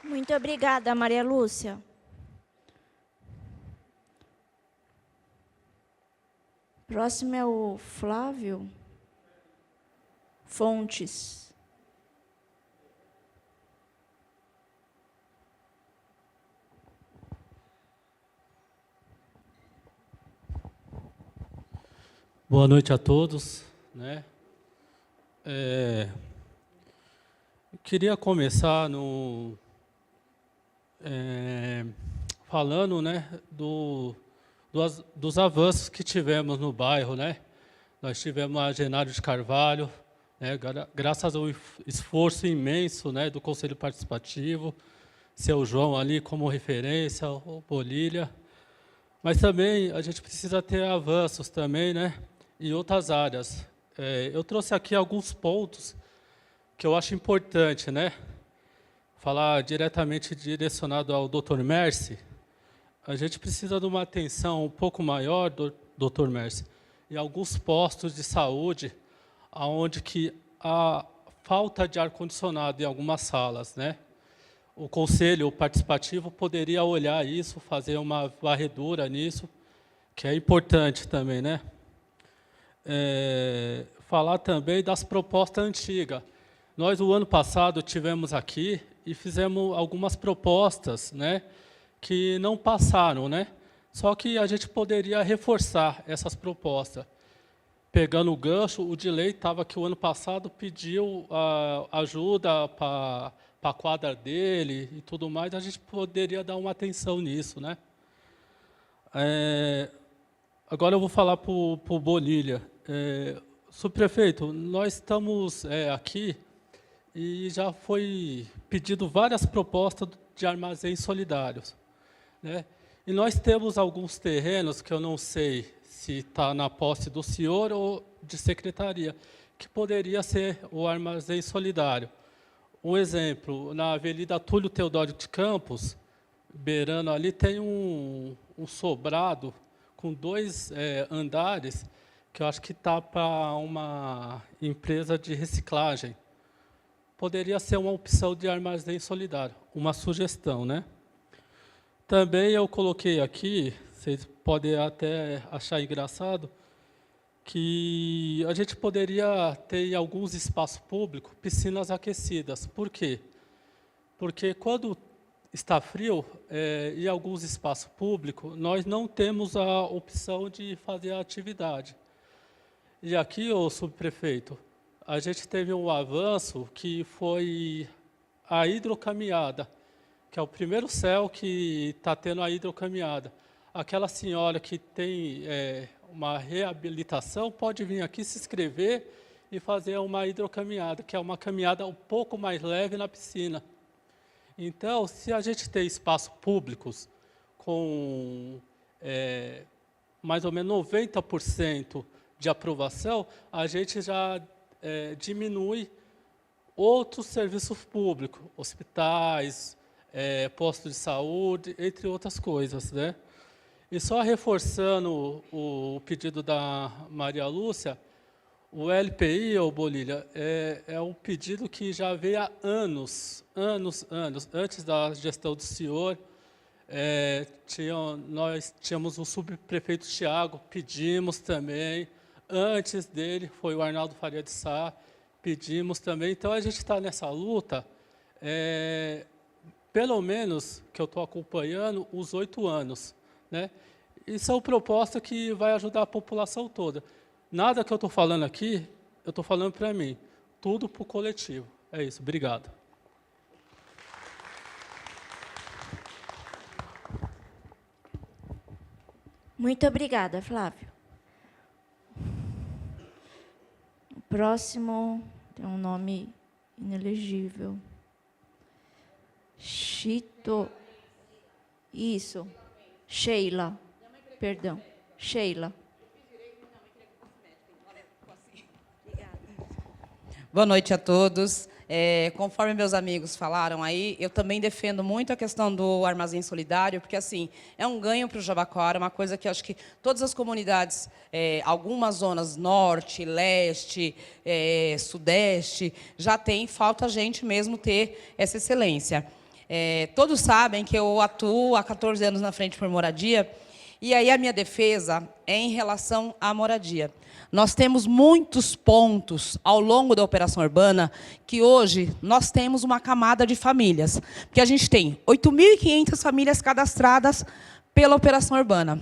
A: Muito obrigada, Maria Lúcia. Próximo é o Flávio Fontes.
E: Boa noite a todos. Eu queria começar falando dos avanços que tivemos no bairro. Nós tivemos a Genário de Carvalho, graças ao esforço imenso do Conselho Participativo, seu João ali como referência, o Bolília. Mas também a gente precisa ter avanços também, em outras áreas. Eu trouxe aqui alguns pontos que eu acho importante, falar diretamente direcionado ao Dr. Mercy. A gente precisa de uma atenção um pouco maior, Dr. Mercy, em alguns postos de saúde, onde que há falta de ar-condicionado em algumas salas. O Conselho Participativo poderia olhar isso, fazer uma varredura nisso, que é importante também. falar também das propostas antigas. Nós, o ano passado, tivemos aqui e fizemos algumas propostas, né, que não passaram, né? Só que a gente poderia reforçar essas propostas. Pegando o gancho, o Dilei estava aqui o ano passado, pediu ajuda para a quadra dele e tudo mais, a gente poderia dar uma atenção nisso, né? Agora eu vou falar para o Bonilha. Subprefeito, nós estamos aqui e já foi pedido várias propostas de armazéns solidários, né? E nós temos alguns terrenos que eu não sei se está na posse do senhor ou de secretaria, que poderia ser o armazém solidário. Um exemplo, na Avenida Túlio Teodoro de Campos, beirando ali, tem um sobrado com 2 andares, que eu acho que está para uma empresa de reciclagem. Poderia ser uma opção de armazém solidário, uma sugestão, né? Também eu coloquei aqui, vocês podem até achar engraçado, que a gente poderia ter em alguns espaços públicos piscinas aquecidas. Por quê? Porque quando está frio, em alguns espaços públicos, nós não temos a opção de fazer a atividade. E aqui, ô subprefeito, a gente teve um avanço que foi a hidrocaminhada, que é o primeiro céu que está tendo a hidrocaminhada. Aquela senhora que tem uma reabilitação pode vir aqui se inscrever e fazer uma hidrocaminhada, que é uma caminhada um pouco mais leve na piscina. Então, se a gente tem espaços públicos com mais ou menos 90% de aprovação, a gente já diminui outros serviços públicos, hospitais, postos de saúde, entre outras coisas, né? E só reforçando o pedido da Maria Lúcia, o LPI, ô Bonilha, é um pedido que já veio há anos, antes da gestão do senhor. Nós tínhamos o subprefeito Tiago, pedimos também. Antes dele foi o Arnaldo Faria de Sá, pedimos também. Então, a gente está nessa luta, pelo menos, que eu estou acompanhando, os 8 anos, né? E são propostas que vai ajudar a população toda. Nada que eu estou falando aqui, eu estou falando para mim. Tudo para o coletivo. É isso. Obrigado.
A: Muito obrigada, Flávio. O próximo tem um nome inelegível. Chito. Isso. Sheila. Perdão. Sheila.
F: Boa noite a todos. Conforme meus amigos falaram aí, eu também defendo muito a questão do armazém solidário, porque assim é um ganho para o Jabaquara, uma coisa que acho que todas as comunidades, algumas zonas norte, leste, sudeste, já tem, falta a gente mesmo ter essa excelência. Todos sabem que eu atuo há 14 anos na Frente por Moradia, e aí a minha defesa é em relação à moradia. Nós temos muitos pontos ao longo da operação urbana que hoje nós temos uma camada de famílias. Porque a gente tem 8.500 famílias cadastradas pela operação urbana,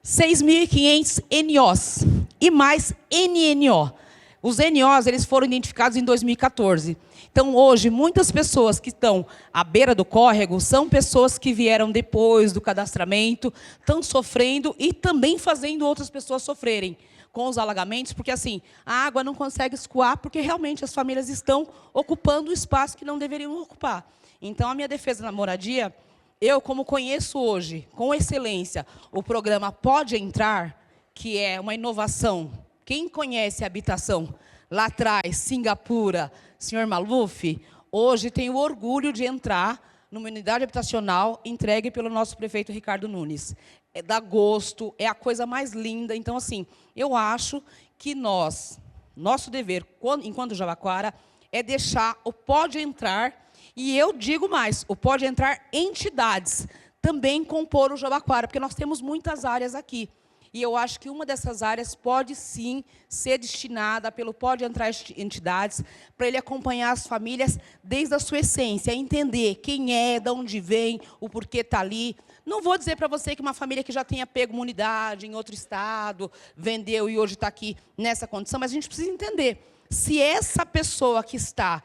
F: 6.500 NOs e mais NNO. Os NOs eles foram identificados em 2014. Então, hoje, muitas pessoas que estão à beira do córrego são pessoas que vieram depois do cadastramento, estão sofrendo e também fazendo outras pessoas sofrerem com os alagamentos, porque assim, a água não consegue escoar, porque realmente as famílias estão ocupando o espaço que não deveriam ocupar. Então, a minha defesa na moradia, eu, como conheço hoje, com excelência, o programa Pode Entrar, que é uma inovação. Quem conhece a habitação lá atrás, Singapura, senhor Maluf, hoje tem o orgulho de entrar numa unidade habitacional entregue pelo nosso prefeito Ricardo Nunes. Dá gosto, é a coisa mais linda. Então, assim, eu acho que nosso dever, enquanto Jabaquara, é deixar o Pode Entrar, e eu digo mais, o Pode Entrar entidades, também compor o Jabaquara, porque nós temos muitas áreas aqui. E eu acho que uma dessas áreas pode, sim, ser destinada pode entrar entidades, para ele acompanhar as famílias desde a sua essência, entender quem é, de onde vem, o porquê está ali. Não vou dizer para você que uma família que já tenha pego uma unidade em outro estado, vendeu e hoje está aqui nessa condição, mas a gente precisa entender se essa pessoa que está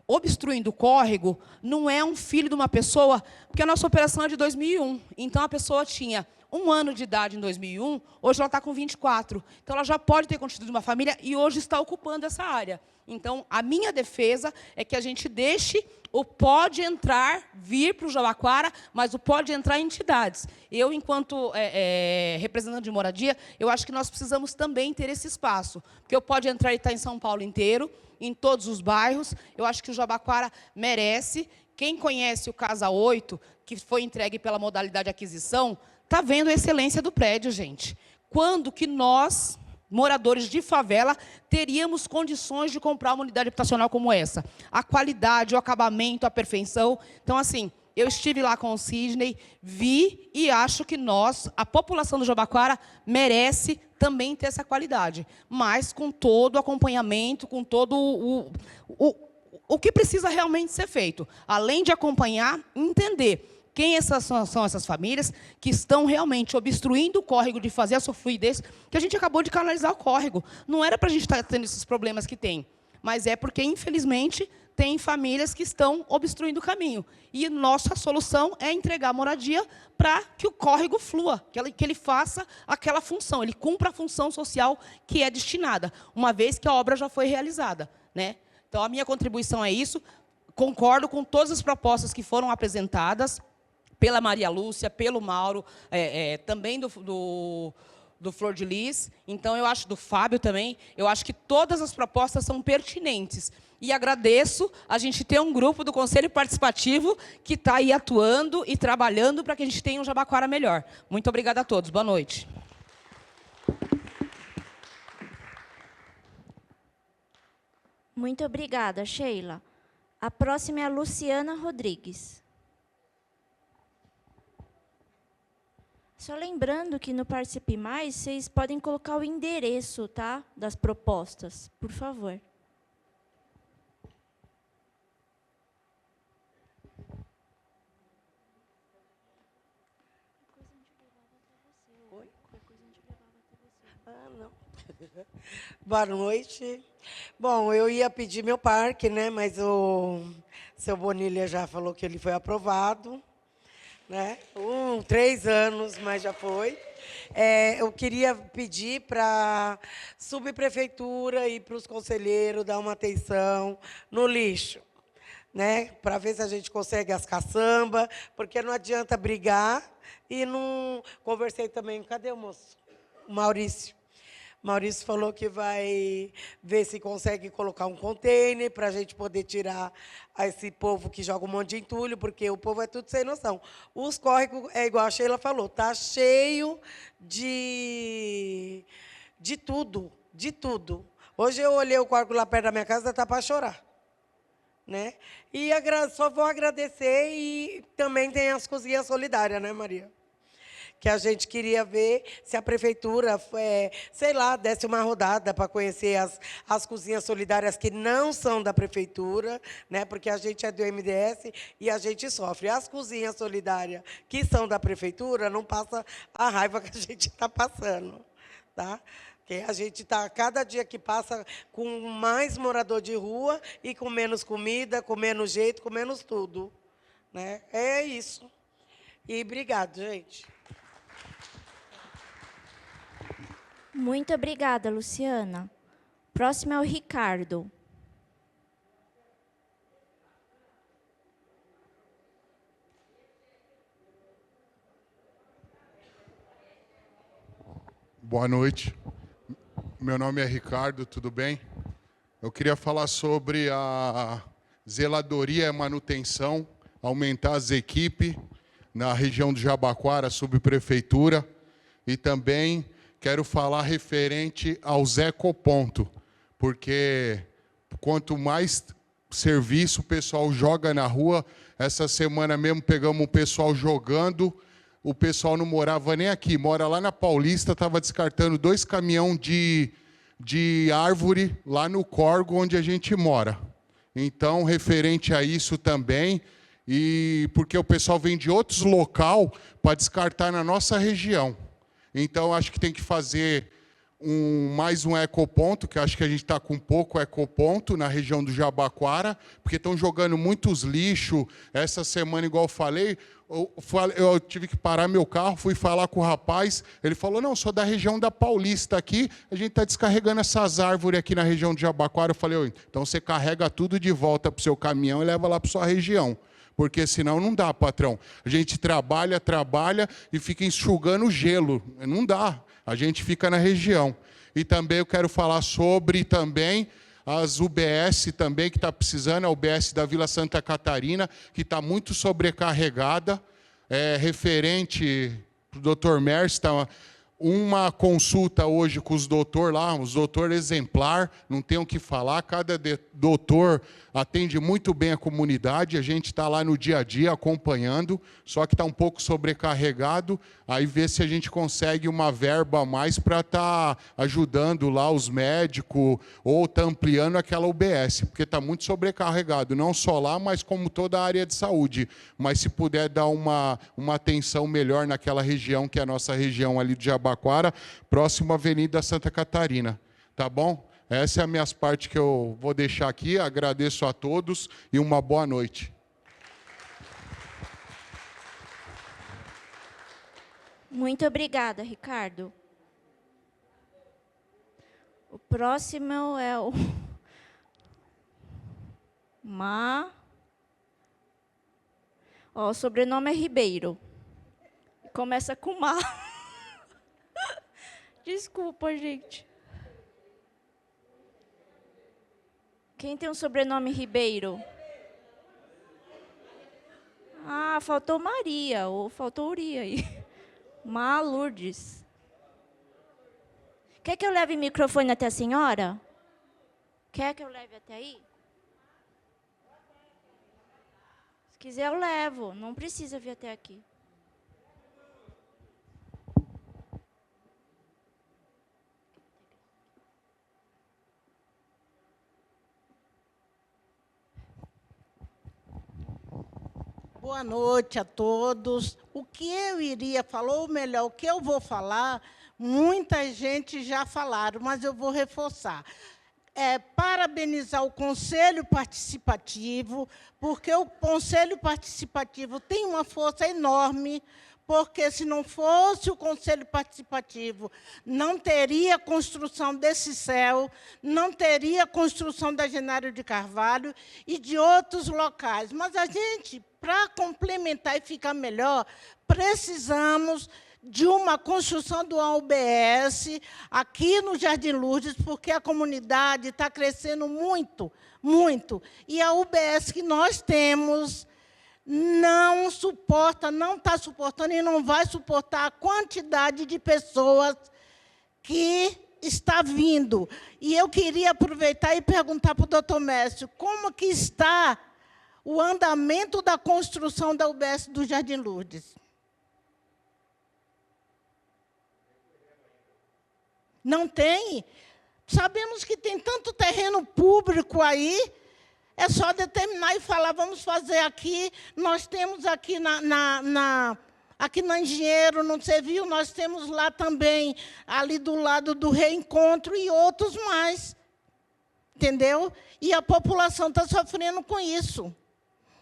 F: obstruindo o córrego não é um filho de uma pessoa, porque a nossa operação é de 2001, então a pessoa tinha 1 ano de idade em 2001, hoje ela está com 24. Então, ela já pode ter constituído uma família e hoje está ocupando essa área. Então, a minha defesa é que a gente deixe o pode entrar, vir para o Jabaquara, mas o pode entrar em entidades. Eu, enquanto representante de moradia, eu acho que nós precisamos também ter esse espaço, porque o pode entrar está em São Paulo inteiro, em todos os bairros. Eu acho que o Jabaquara merece. Quem conhece o Casa 8, que foi entregue pela modalidade aquisição, está vendo a excelência do prédio, gente. Quando que nós, moradores de favela, teríamos condições de comprar uma unidade habitacional como essa? A qualidade, o acabamento, a perfeição. Então, assim, eu estive lá com o Sidney, vi e acho que nós, a população do Jabaquara, merece também ter essa qualidade, mas com todo o acompanhamento, com todo o que precisa realmente ser feito. Além de acompanhar, entender quem são essas famílias que estão realmente obstruindo o córrego de fazer a sua fluidez, que a gente acabou de canalizar o córrego. Não era para a gente estar tendo esses problemas que tem, mas é porque, infelizmente, tem famílias que estão obstruindo o caminho. E nossa solução é entregar moradia para que o córrego flua, que ele faça aquela função, ele cumpra a função social que é destinada, uma vez que a obra já foi realizada, né? Então, a minha contribuição é isso. Concordo com todas as propostas que foram apresentadas pela Maria Lúcia, pelo Mauro, também do Flor de Lis. Então, eu acho, do Fábio também, eu acho que todas as propostas são pertinentes. E agradeço a gente ter um grupo do Conselho Participativo que está aí atuando e trabalhando para que a gente tenha um Jabaquara melhor. Muito obrigada a todos. Boa noite.
A: Muito obrigada, Sheila. A próxima é a Luciana Rodrigues. Só lembrando que no Participe Mais, vocês podem colocar o endereço, tá, das propostas, por favor.
G: Não. Boa noite. Bom, eu ia pedir meu parque, né? Mas o seu Bonilha já falou que ele foi aprovado, né? 3 anos, mas já foi. Eu queria pedir para a subprefeitura e para os conselheiros dar uma atenção no lixo, né? Para ver se a gente consegue as caçambas, porque não adianta brigar e não... Conversei também, cadê o moço? O Maurício. Maurício falou que vai ver se consegue colocar um container para a gente poder tirar esse povo que joga um monte de entulho, porque o povo é tudo sem noção. Os córregos, é igual a Sheila falou, está cheio de tudo, de tudo. Hoje eu olhei o córrego lá perto da minha casa, está para chorar, né? E só vou agradecer, e também tem as cozinhas solidárias, né, Maria? Que a gente queria ver se a prefeitura, sei lá, desse uma rodada para conhecer as cozinhas solidárias que não são da prefeitura, né? Porque a gente é do MDS e a gente sofre. As cozinhas solidárias que são da prefeitura não passa a raiva que a gente está passando, tá? Porque a gente está, cada dia que passa, com mais morador de rua e com menos comida, com menos jeito, com menos tudo, né? É isso. E obrigado, gente.
A: Muito obrigada, Luciana. Próximo é o Ricardo.
H: Boa noite. Meu nome é Ricardo, tudo bem? Eu queria falar sobre a zeladoria e manutenção, aumentar as equipes na região do Jabaquara, subprefeitura, e também quero falar referente aos ecopontos, porque quanto mais serviço o pessoal joga na rua, essa semana mesmo pegamos o pessoal jogando o pessoal não morava nem aqui, mora lá na Paulista, estava descartando 2 caminhões de árvore lá no córrego onde a gente mora. Então, referente a isso também, e porque o pessoal vem de outros locais para descartar na nossa região. Então, acho que tem que fazer mais um ecoponto, que acho que a gente está com pouco ecoponto na região do Jabaquara, porque estão jogando muitos lixos. Essa semana, igual eu falei, eu tive que parar meu carro, fui falar com o rapaz, ele falou, não, sou da região da Paulista aqui, a gente está descarregando essas árvores aqui na região de Jabaquara. Eu falei, então você carrega tudo de volta para o seu caminhão e leva lá para a sua região. Porque senão não dá, patrão. A gente trabalha e fica enxugando gelo. Não dá. A gente fica na região. E também eu quero falar sobre também as UBS também, que está precisando, a UBS da Vila Santa Catarina, que está muito sobrecarregada. Referente para o doutor Mércio, está uma consulta hoje com os doutores lá, os doutores exemplar, não tem o que falar, cada doutor atende muito bem a comunidade, a gente está lá no dia a dia acompanhando, só que está um pouco sobrecarregado, aí vê se a gente consegue uma verba a mais para estar ajudando lá os médicos ou está ampliando aquela UBS, porque está muito sobrecarregado, não só lá, mas como toda a área de saúde. Mas se puder dar uma atenção melhor naquela região, que é a nossa região ali de Jabaquara, próximo à Avenida Santa Catarina, tá bom? Essa é a minha parte que eu vou deixar aqui. Agradeço a todos e uma boa noite.
A: Muito obrigada, Ricardo. O próximo é o o sobrenome é Ribeiro. Começa com Má. Desculpa, gente. Quem tem um sobrenome Ribeiro? Ah, faltou Maria, ou faltou Uri aí. Má Lourdes. Quer que eu leve o microfone até a senhora? Quer que eu leve até aí? Se quiser, eu levo. Não precisa vir até aqui.
I: Boa noite a todos. O que eu iria falar, ou melhor, o que eu vou falar, muita gente já falaram, mas eu vou reforçar. Parabenizar o Conselho Participativo, porque o Conselho Participativo tem uma força enorme, porque se não fosse o Conselho Participativo, não teria construção desse céu, não teria construção da Genário de Carvalho e de outros locais. Mas a gente, para complementar e ficar melhor, precisamos de uma construção do UBS aqui no Jardim Lourdes, porque a comunidade está crescendo muito, muito. E a UBS que nós temos não suporta, não está suportando e não vai suportar a quantidade de pessoas que está vindo. E eu queria aproveitar e perguntar para o doutor Mércio, como que está o andamento da construção da UBS do Jardim Lourdes? Não tem? Sabemos que tem tanto terreno público aí, é só determinar e falar, vamos fazer aqui. Nós temos aqui aqui na Engenheiro, não sei, viu? Nós temos lá também, ali do lado do Reencontro e outros mais. Entendeu? E a população está sofrendo com isso.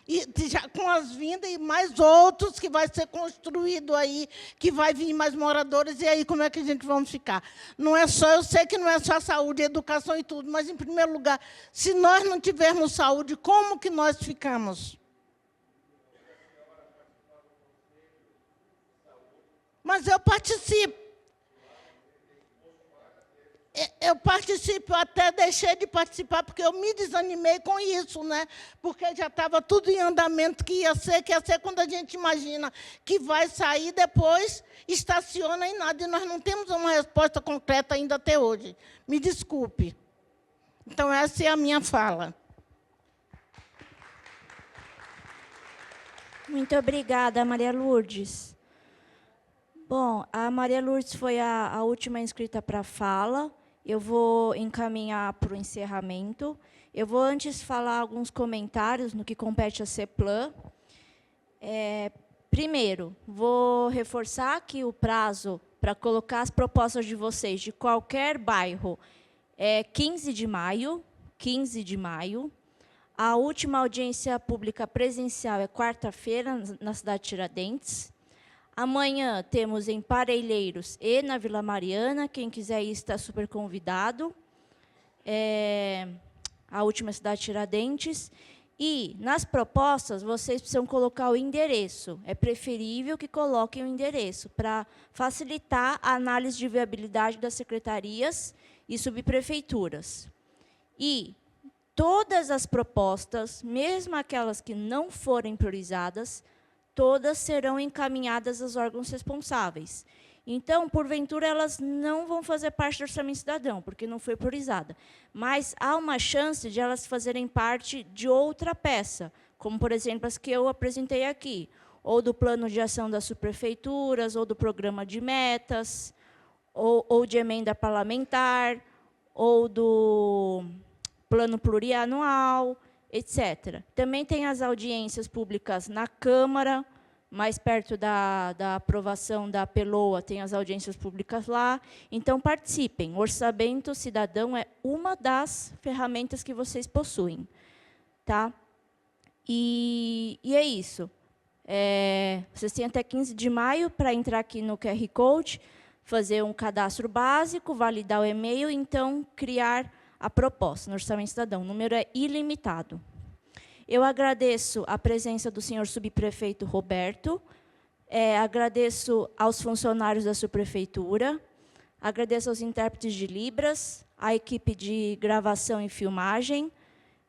I: E já com as vindas e mais outros que vai ser construído aí, que vai vir mais moradores, e aí como é que a gente vai ficar? Não é só, eu sei que não é só saúde, educação e tudo, mas, em primeiro lugar, se nós não tivermos saúde, como que nós ficamos? Mas eu participo. Eu participo, eu até deixei de participar, porque eu me desanimei com isso, né? Porque já estava tudo em andamento, que ia ser quando a gente imagina que vai sair, depois estaciona em nada, e nós não temos uma resposta concreta ainda até hoje. Me desculpe. Então, essa é a minha fala.
A: Muito obrigada, Maria Lourdes. Bom, a Maria Lourdes foi a última inscrita para a fala. Eu vou encaminhar para o encerramento. Eu vou antes falar alguns comentários no que compete a CEPLAN. Primeiro, vou reforçar que o prazo para colocar as propostas de vocês de qualquer bairro é 15 de maio. 15 de maio. A última audiência pública presencial é quarta-feira, na cidade de Tiradentes. Amanhã temos em Parelheiros e na Vila Mariana. Quem quiser ir está super convidado. A última cidade de Tiradentes. E, nas propostas, vocês precisam colocar o endereço. É preferível que coloquem o endereço, para facilitar a análise de viabilidade das secretarias e subprefeituras. E todas as propostas, mesmo aquelas que não forem priorizadas, todas serão encaminhadas aos órgãos responsáveis. Então, porventura, elas não vão fazer parte do Orçamento Cidadão, porque não foi priorizada. Mas há uma chance de elas fazerem parte de outra peça, como, por exemplo, as que eu apresentei aqui, ou do Plano de Ação das Subprefeituras, ou do Programa de Metas, ou de Emenda Parlamentar, ou do Plano Plurianual, etc. Também tem as audiências públicas na Câmara, mais perto da aprovação da PELOA, tem as audiências públicas lá. Então, participem. O Orçamento Cidadão é uma das ferramentas que vocês possuem. Tá? E é isso. Vocês têm até 15 de maio para entrar aqui no QR Code, fazer um cadastro básico, validar o e-mail, então, criar a proposta no Orçamento Cidadão. O número é ilimitado. Eu agradeço a presença do senhor subprefeito Roberto, agradeço aos funcionários da subprefeitura, agradeço aos intérpretes de Libras, à equipe de gravação e filmagem,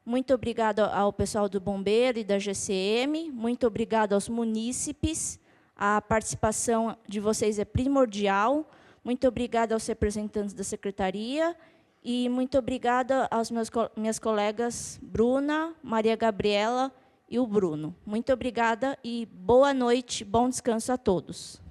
A: muito obrigado ao pessoal do Bombeiro e da GCM, muito obrigado aos munícipes, a participação de vocês é primordial, muito obrigado aos representantes da secretaria, e muito obrigada aos minhas colegas Bruna, Maria Gabriela e o Bruno. Muito obrigada e boa noite, bom descanso a todos.